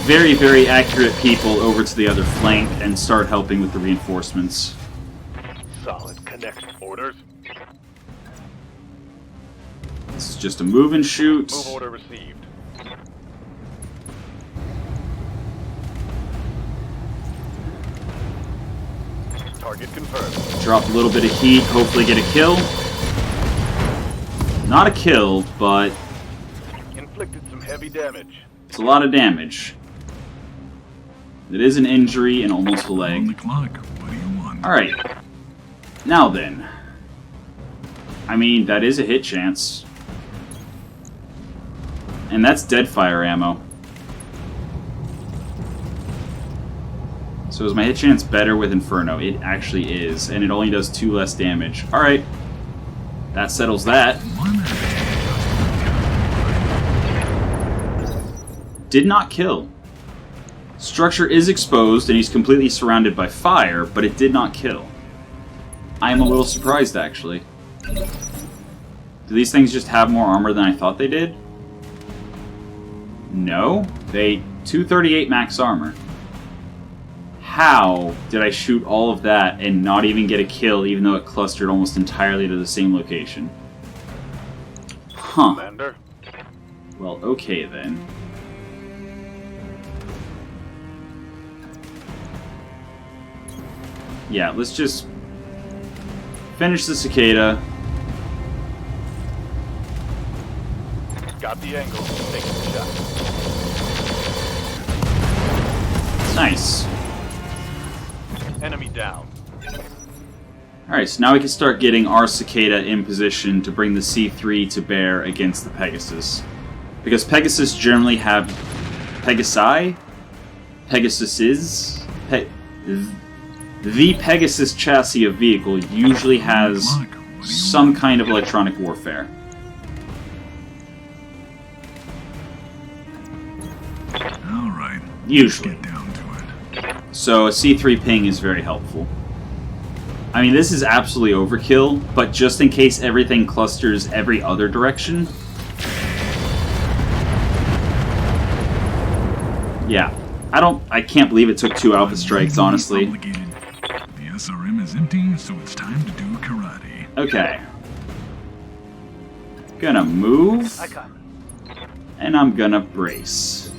very, very accurate people over to the other flank and start helping with the reinforcements. Solid connect. Orders. This is just a move and shoot. Move order received. Target confirmed. Drop a little bit of heat, hopefully get a kill. Not a kill, but Inflicted some heavy damage. it's a lot of damage. It is an injury and almost a On the leg. clock. What do you want? Alright. Now then. I mean, that is a hit chance. And that's dead fire ammo. So is my hit chance better with Inferno? It actually is, and it only does 2 less damage. Alright. That settles that. Did not kill. Structure is exposed, and he's completely surrounded by fire, but it did not kill. I am a little surprised, actually. Do these things just have more armor than I thought they did? No. They 238 max armor. How did I shoot all of that and not even get a kill, even though it clustered almost entirely to the same location? Huh. Commander. Well, okay then. Yeah, let's just finish the Cicada. Got the angle. Taking the shot. Nice. Enemy down. Alright, so now we can start getting our Cicada in position to bring the C3 to bear against the Pegasus. Because Pegasus generally have... Pegasi? Pegasuses? The Pegasus chassis of vehicle usually has some kind of electronic warfare. Alright. Usually. Get down to it. So a C3 ping is very helpful. I mean, this is absolutely overkill, but just in case everything clusters every other direction... Yeah. I can't believe it took 2 alpha strikes, honestly. The SRM is empty, so it's time to do karate. Okay. Gonna move, I copy. and I'm gonna brace.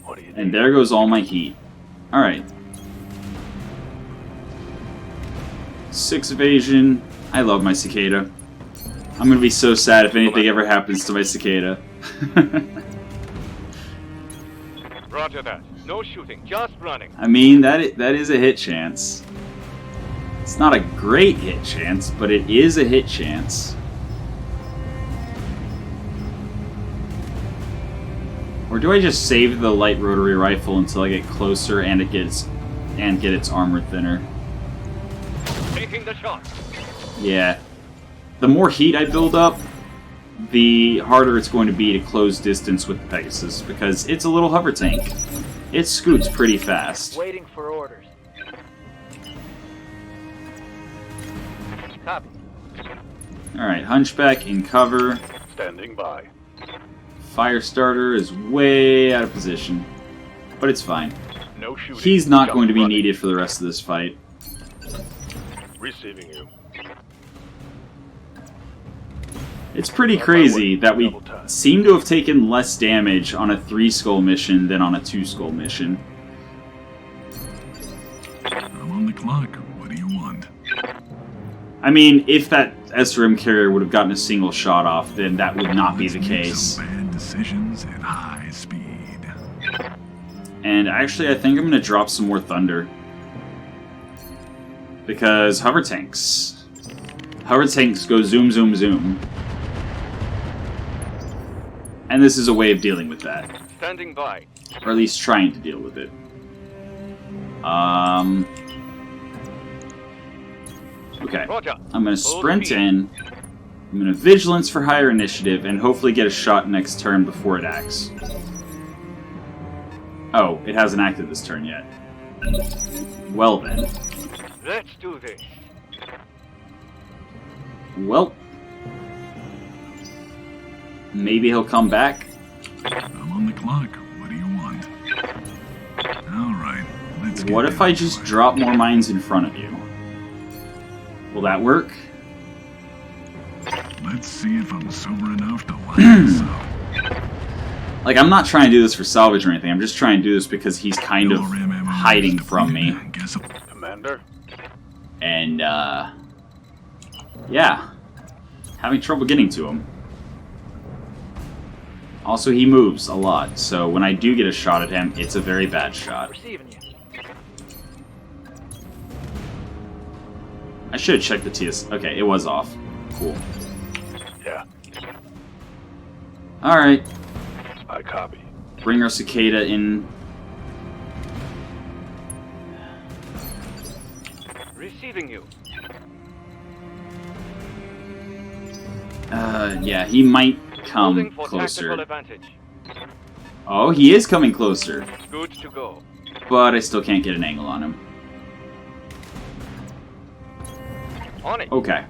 What do you And there goes all my heat. Alright. 6 evasion. I love my Cicada. I'm gonna be so sad if anything ever happens to my Cicada. Roger that. No shooting, just running. I mean, that is a hit chance. It's not a great hit chance, but it is a hit chance. Or do I just save the light rotary rifle until I get closer and get its armor thinner? Taking the shot. Yeah. The more heat I build up, the harder it's going to be to close distance with the Pegasus, because it's a little hover tank. It scoots pretty fast. Waiting for orders. Copy. Alright, Hunchback in cover. Standing by. Firestarter is way out of position. But it's fine. No shooting. He's not just going to be running. needed for the rest of this fight. Receiving you. It's pretty crazy that we seem to have taken less damage on a 3-skull mission than on a 2-skull mission. I'm on the clock. What do you want? I mean, if that SRM carrier would have gotten a single shot off, then that would not be the Let's make case. some bad decisions and highs And actually, I think I'm going to drop some more thunder. Because hover tanks. Hover tanks go zoom, zoom, zoom. And this is a way of dealing with that. Standing by. Or at least trying to deal with it. Okay. Roger. I'm going to sprint in. I'm going to vigilance for higher initiative and hopefully get a shot next turn before it acts. Oh, it hasn't acted this turn yet. Well then. Let's do this. Well. Maybe he'll come back. I'm on the clock. What do you want? Alright, let's get What if I just drop more mines in front of you? Will that work? Let's see if I'm sober enough to line this up. Like, I'm not trying to do this for salvage or anything. I'm just trying to do this because he's kind of hiding from me. Commander? And, yeah. Having trouble getting to him. Also, he moves a lot, so when I do get a shot at him, it's a very bad shot. Receiving you. I should have checked the TS. Okay, it was off. Cool. Yeah, Alright. I copy. Bring our cicada in. Receiving you. Yeah, he might Holding come for closer. tactical advantage. Oh, he is coming closer. Good to go. But I still can't get an angle on him. On it. Okay.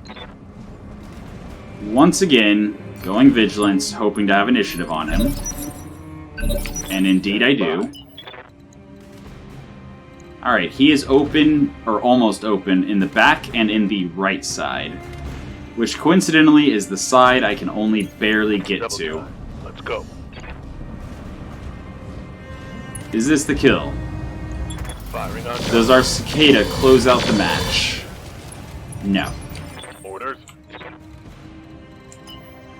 Once again, going vigilance, hoping to have initiative on him. And indeed I do. Alright, he is open, or almost open, in the back and in the right side. Which coincidentally is the side I can only barely get Double to. time. Let's go. Is this the kill? Firing on Does our cicada close out the match? No. orders.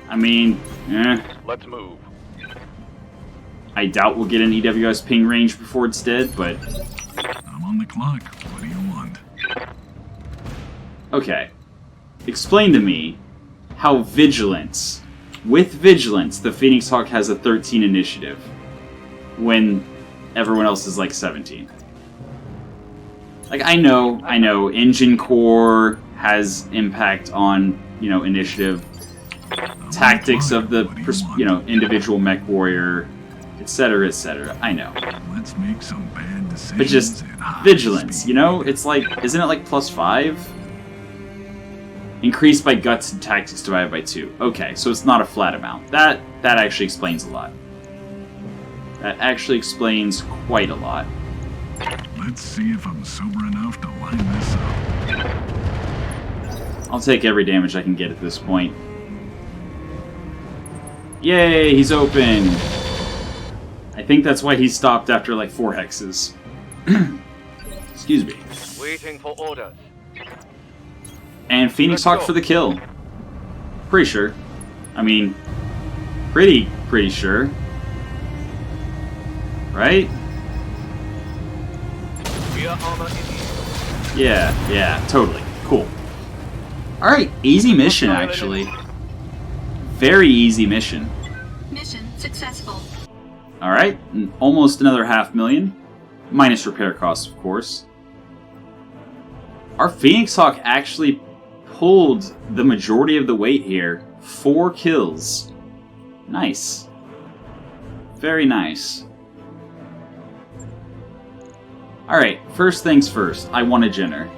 I mean, Let's move. I doubt we'll get an EWS ping range before it's dead, but... I'm on the clock. What do you want? Okay. Explain to me how vigilance, with vigilance, the Phoenix Hawk has a 13 initiative, when everyone else is like 17. Like, I know, engine core has impact on, initiative, tactics of the, individual Mechwarrior, etc., etc. I know. Let's make some bad decisions. But just at high vigilance, speed. it's like, isn't it like +5? Increased by guts and tactics divided by 2. Okay, so it's not a flat amount. That actually explains a lot. That actually explains quite a lot. Let's see if I'm sober enough to line this up. I'll take every damage I can get at this point. Yay, he's open! I think that's why he stopped after like 4 hexes. Excuse me. Waiting for orders. And Phoenix Let's Hawk go. for the kill. Pretty sure. I mean, pretty sure. Right? We are armor in east. Yeah, totally. Cool. Alright, easy mission actually. Very easy mission. Mission successful. Alright, almost another 500,000. Minus repair costs, of course. Our Phoenix Hawk actually pulled the majority of the weight here. 4 kills. Nice. Very nice. Alright, first things first. I want a Jenner.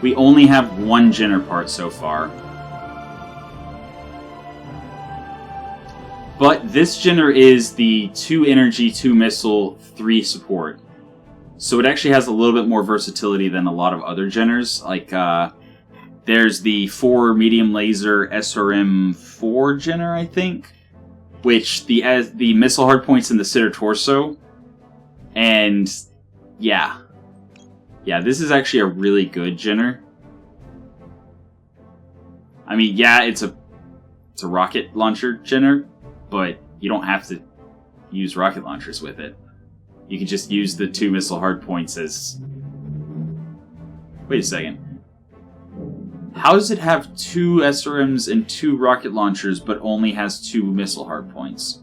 We only have 1 Jenner part so far. But this Jenner is the 2 energy, 2 missile, 3 support. So it actually has a little bit more versatility than a lot of other Jenners. Like, there's the 4 medium laser SRM4 Jenner, I think. Which, the missile hardpoint's in the center torso. And, yeah. Yeah, this is actually a really good Jenner. I mean, yeah, it's a rocket launcher Jenner, but you don't have to use rocket launchers with it. You can just use the 2 missile hardpoints as... Wait a second. How does it have 2 SRMs and 2 rocket launchers, but only has 2 missile hardpoints?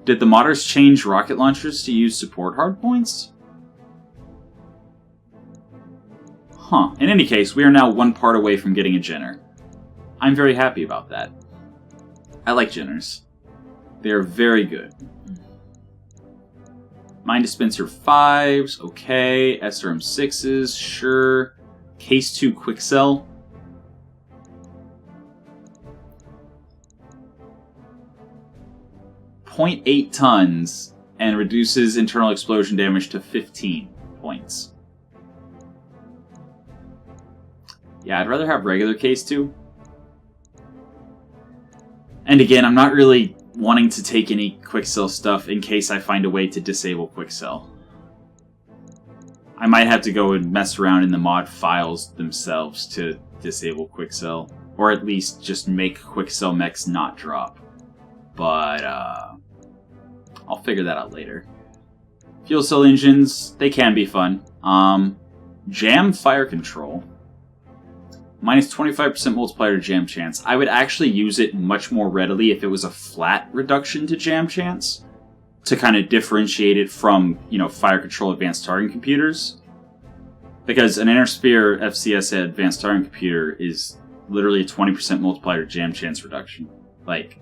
Did the modders change rocket launchers to use support hardpoints? Huh. In any case, we are now 1 part away from getting a Jenner. I'm very happy about that. I like Jenners. They are very good. Mine dispenser 5s, okay. SRM 6s, sure. Case 2 quick sell. .8 tons and reduces internal explosion damage to 15 points. Yeah, I'd rather have regular case 2. And again, I'm not really wanting to take any quick sell stuff in case I find a way to disable quick sell. I might have to go and mess around in the mod files themselves to disable quick sell, or at least just make quick sell mechs not drop. But I'll figure that out later. Fuel cell engines, they can be fun. Jam fire control. Minus 25% multiplier to jam chance. I would actually use it much more readily if it was a flat reduction to jam chance, to kind of differentiate it from, you know, fire control advanced targeting computers. Because an inner sphere FCS advanced targeting computer is literally a 20% multiplier to jam chance reduction. Like,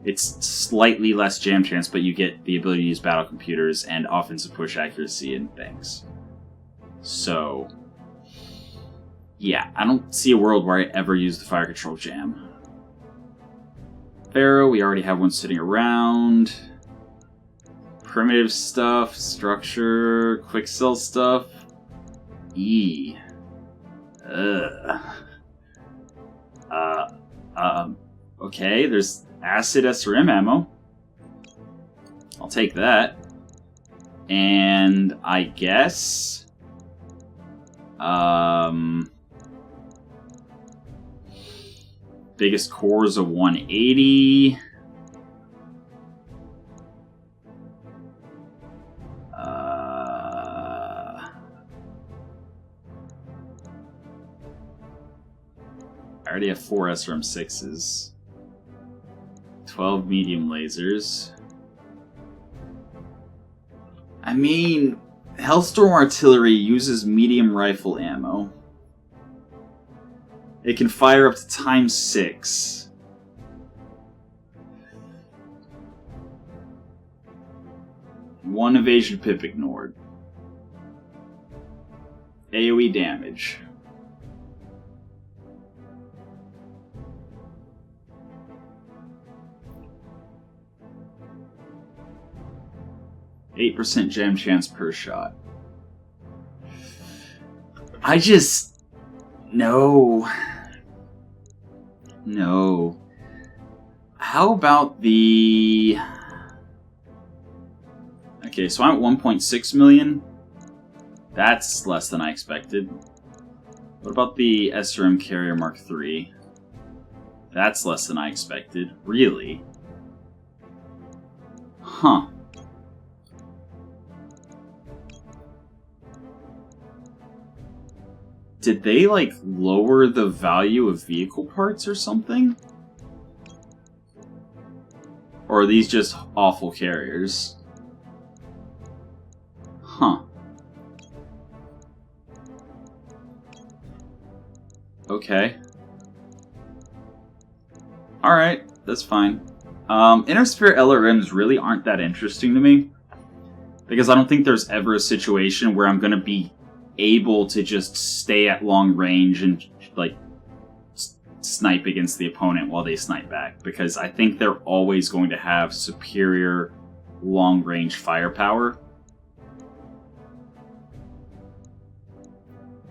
it's slightly less jam chance, but you get the ability to use battle computers and offensive push accuracy and things. So, yeah, I don't see a world where I ever use the fire control jam. Pharaoh, we already have one sitting around. Primitive stuff, structure, quick sell stuff. E. Okay, there's acid SRM ammo. I'll take that. And I guess... biggest cores of 180. I already have 4 SRM 6s. 12 medium lasers. I mean, Hellstorm Artillery uses medium rifle ammo. It can fire up to ×6. One evasion pip ignored. AoE damage. %8 jam chance per shot. I just... No. No. How about the... Okay, so I'm at 1.6 million. That's less than I expected. What about the SRM Carrier Mark III? That's less than I expected. Really? Huh. Did they, like, lower the value of vehicle parts or something? Or are these just awful carriers? Huh. Okay. Alright, that's fine. Inner Sphere LRMs really aren't that interesting to me, because I don't think there's ever a situation where I'm going to be able to just stay at long range and, like, snipe against the opponent while they snipe back, because I think they're always going to have superior long-range firepower.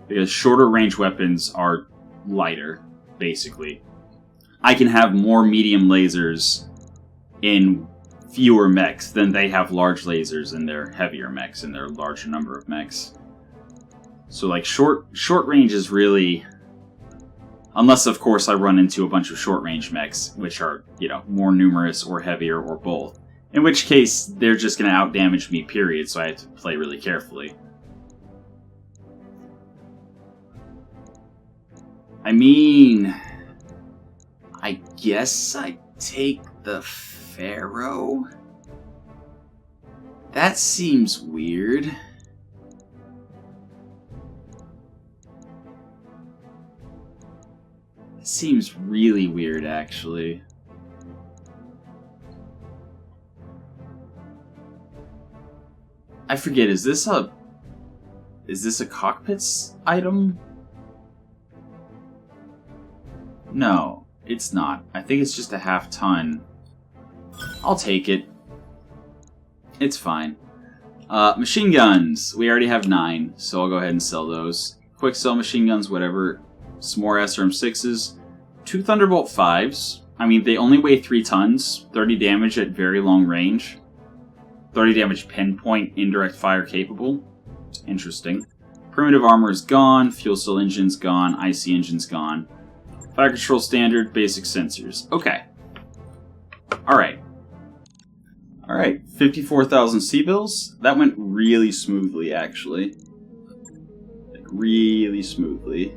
Because shorter range weapons are lighter, basically. I can have more medium lasers in fewer mechs than they have large lasers in their heavier mechs, in their larger number of mechs. So, like, short range is really... Unless, of course, I run into a bunch of short range mechs, which are, you know, more numerous or heavier or both. In which case, they're just going to outdamage me, period, so I have to play really carefully. I mean, I guess I take the Pharaoh? That seems weird. It seems really weird, actually. I forget, is this a cockpits item? No, it's not. I think it's just a half ton. I'll take it. It's fine. Machine guns. We already have 9, so I'll go ahead and sell those. Quick sell machine guns, whatever. Some more SRM6s. 2 Thunderbolt 5s. I mean, they only weigh 3 tons. 30 damage at very long range. 30 damage pinpoint, indirect fire capable. Interesting. Primitive armor is gone. Fuel cell engine's gone. IC engine's gone. Fire control standard, basic sensors. Okay. Alright. Alright, 54,000 C-bills. That went really smoothly, actually. Like, really smoothly.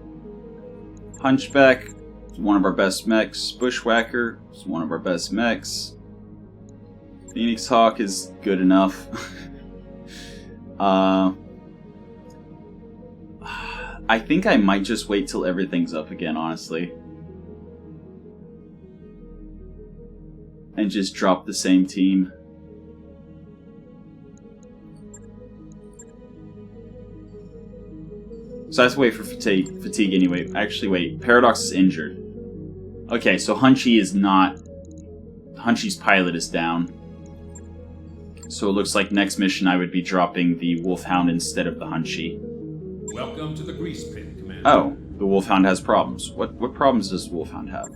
Hunchback is one of our best mechs. Bushwhacker is one of our best mechs. Phoenix Hawk is good enough. I think I might just wait till everything's up again, honestly. And just drop the same team. So I have to wait for fatigue anyway. Actually, wait. Paradox is injured. Okay, so Hunchy is not... Hunchy's pilot is down. So it looks like next mission I would be dropping the Wolfhound instead of the Hunchy. Welcome to the grease pit, Commander. Oh, the Wolfhound has problems. What problems does the Wolfhound have?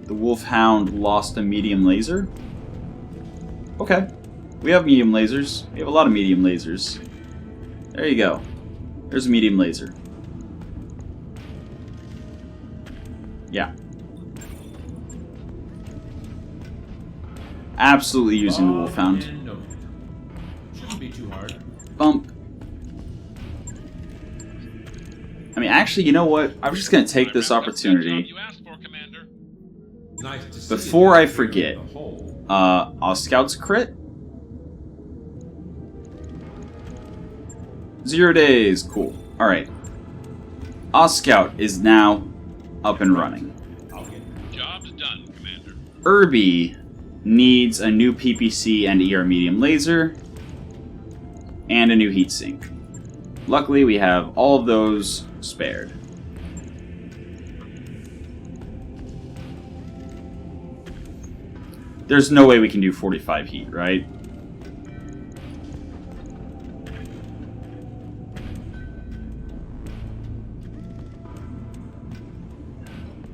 The Wolfhound lost a medium laser? Okay. We have medium lasers. We have a lot of medium lasers. There you go. There's a medium laser. Yeah. Absolutely using the Wolfhound. No. Shouldn't be too hard. Bump. I mean, actually, you know what? I'm just going to take this opportunity. Nice to see Before you I forget, in the hole. Scout's crit? 0 days. Cool. Alright. Scout is now up and running. Job's done, Commander. Irby needs a new PPC and ER medium laser, and a new heatsink. Luckily, we have all of those spared. There's no way we can do 45 heat, right?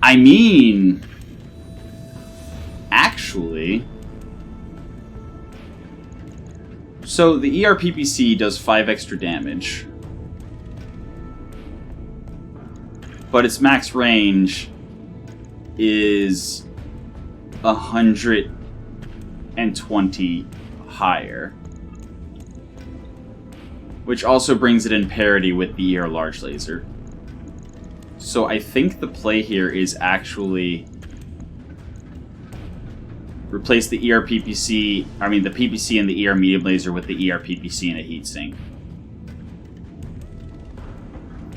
I mean... Actually... So, the ERPPC does 5 extra damage. But its max range is 120 higher. Which also brings it in parity with the ER large laser. So I think the play here is actually replace the the PPC and the ER medium laser with the PPC and a heatsink.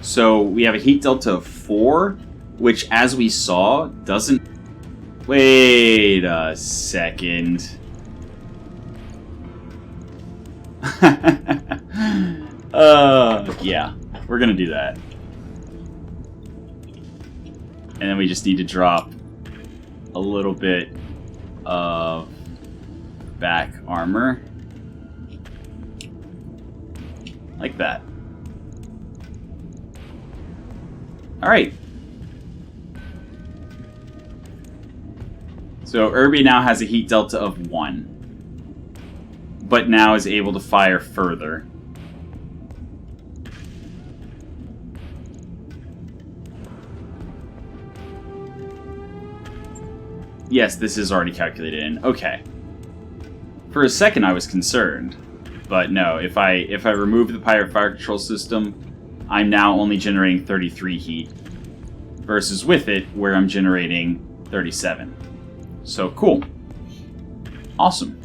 So we have a heat delta of 4, which, as we saw, doesn't... Wait a second. Yeah, we're gonna do that. And then we just need to drop a little bit of back armor. Like that. Alright. So Irby now has a heat delta of 1. But now is able to fire further. Yes, this is already calculated in. Okay. For a second I was concerned. But no, if I remove the Pyre fire control system, I'm now only generating 33 heat. Versus with it, where I'm generating 37. So, cool. Awesome.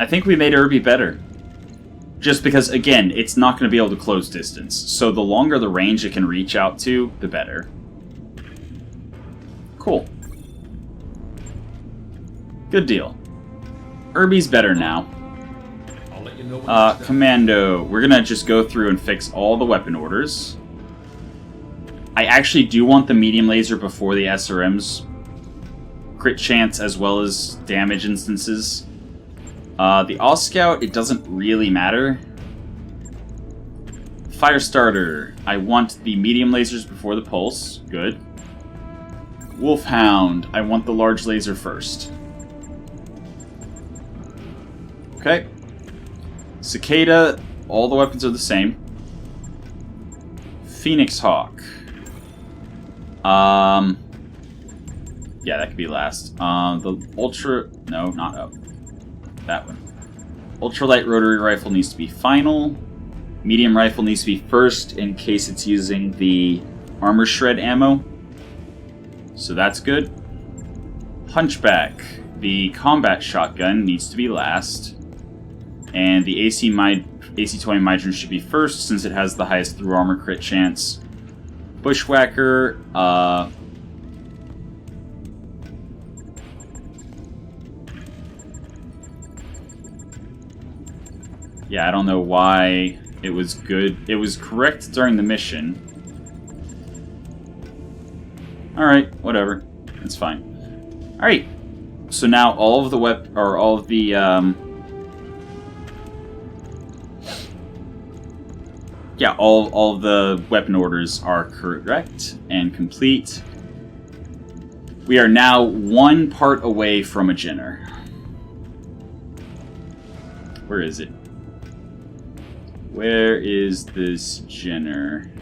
I think we made Irby better. Just because, again, it's not going to be able to close distance. So the longer the range it can reach out to, the better. Cool. Good deal. Irby's better now. I'll let you know when it's done. Commando. We're going to just go through and fix all the weapon orders. I actually do want the medium laser before the SRM's crit chance as well as damage instances. The All-Scout, it doesn't really matter. Firestarter, I want the medium lasers before the pulse. Good. Wolfhound, I want the large laser first. Okay. Cicada, all the weapons are the same. Phoenix Hawk. Yeah, that could be last. The Ultra... No, not up. That one. Ultralight rotary rifle needs to be final. Medium rifle needs to be first in case it's using the armor shred ammo. So that's good. Hunchback. The combat shotgun needs to be last. And the AC-20 Midron should be first since it has the highest through armor crit chance. Bushwhacker, yeah, I don't know why it was good. It was correct during the mission. Alright, whatever. That's fine. Alright. So now all of the yeah, all of the weapon orders are correct and complete. We are now one part away from a Jenner. Where is it? Where is this Jenner?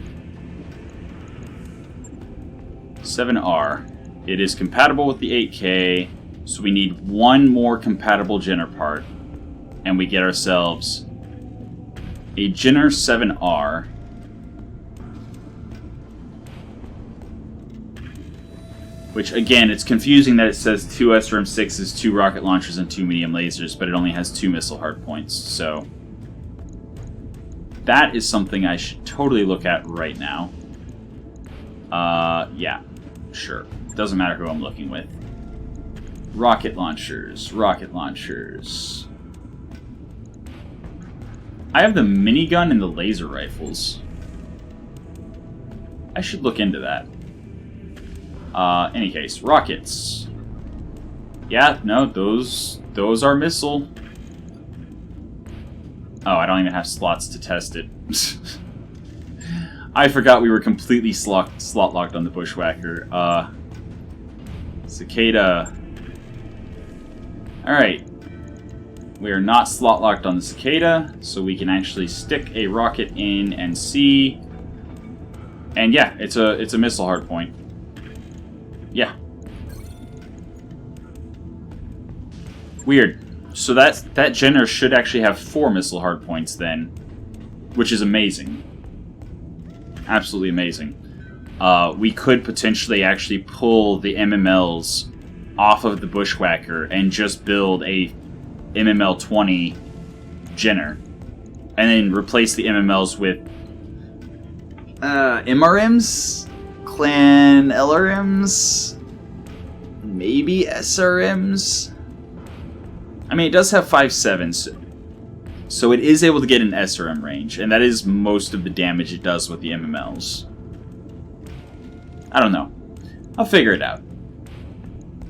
7R. It is compatible with the 8K, so we need one more compatible Jenner part, and we get ourselves a Jenner 7R. Which, again, it's confusing that it says 2 SRM-6s, 2 rocket launchers, and 2 medium lasers, but it only has 2 missile hardpoints, so... that is something I should totally look at right now. Yeah, sure. Doesn't matter who I'm looking with. Rocket launchers, rocket launchers... I have the minigun and the laser rifles. I should look into that. Any case, rockets. Yeah, no, those are missile. Oh, I don't even have slots to test it. I forgot we were completely slot locked on the Bushwhacker. Cicada. Alright. We are not slot locked on the Cicada, so we can actually stick a rocket in and see. And yeah, it's a missile hardpoint. Yeah. Weird. So that Jenner should actually have 4 missile hardpoints then, which is amazing. Absolutely amazing. We could potentially actually pull the MMLs off of the Bushwhacker and just build a MML 20 Jenner, and then replace the MMLs with MRMs, Clan LRMs, maybe SRMs. I mean, it does have 5.7, so it is able to get an SRM range, and that is most of the damage it does with the MMLs. I don't know. I'll figure it out.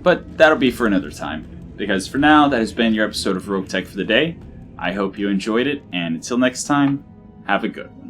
But that'll be for another time. Because for now, that has been your episode of Roguetech for the day. I hope you enjoyed it, and until next time, have a good one.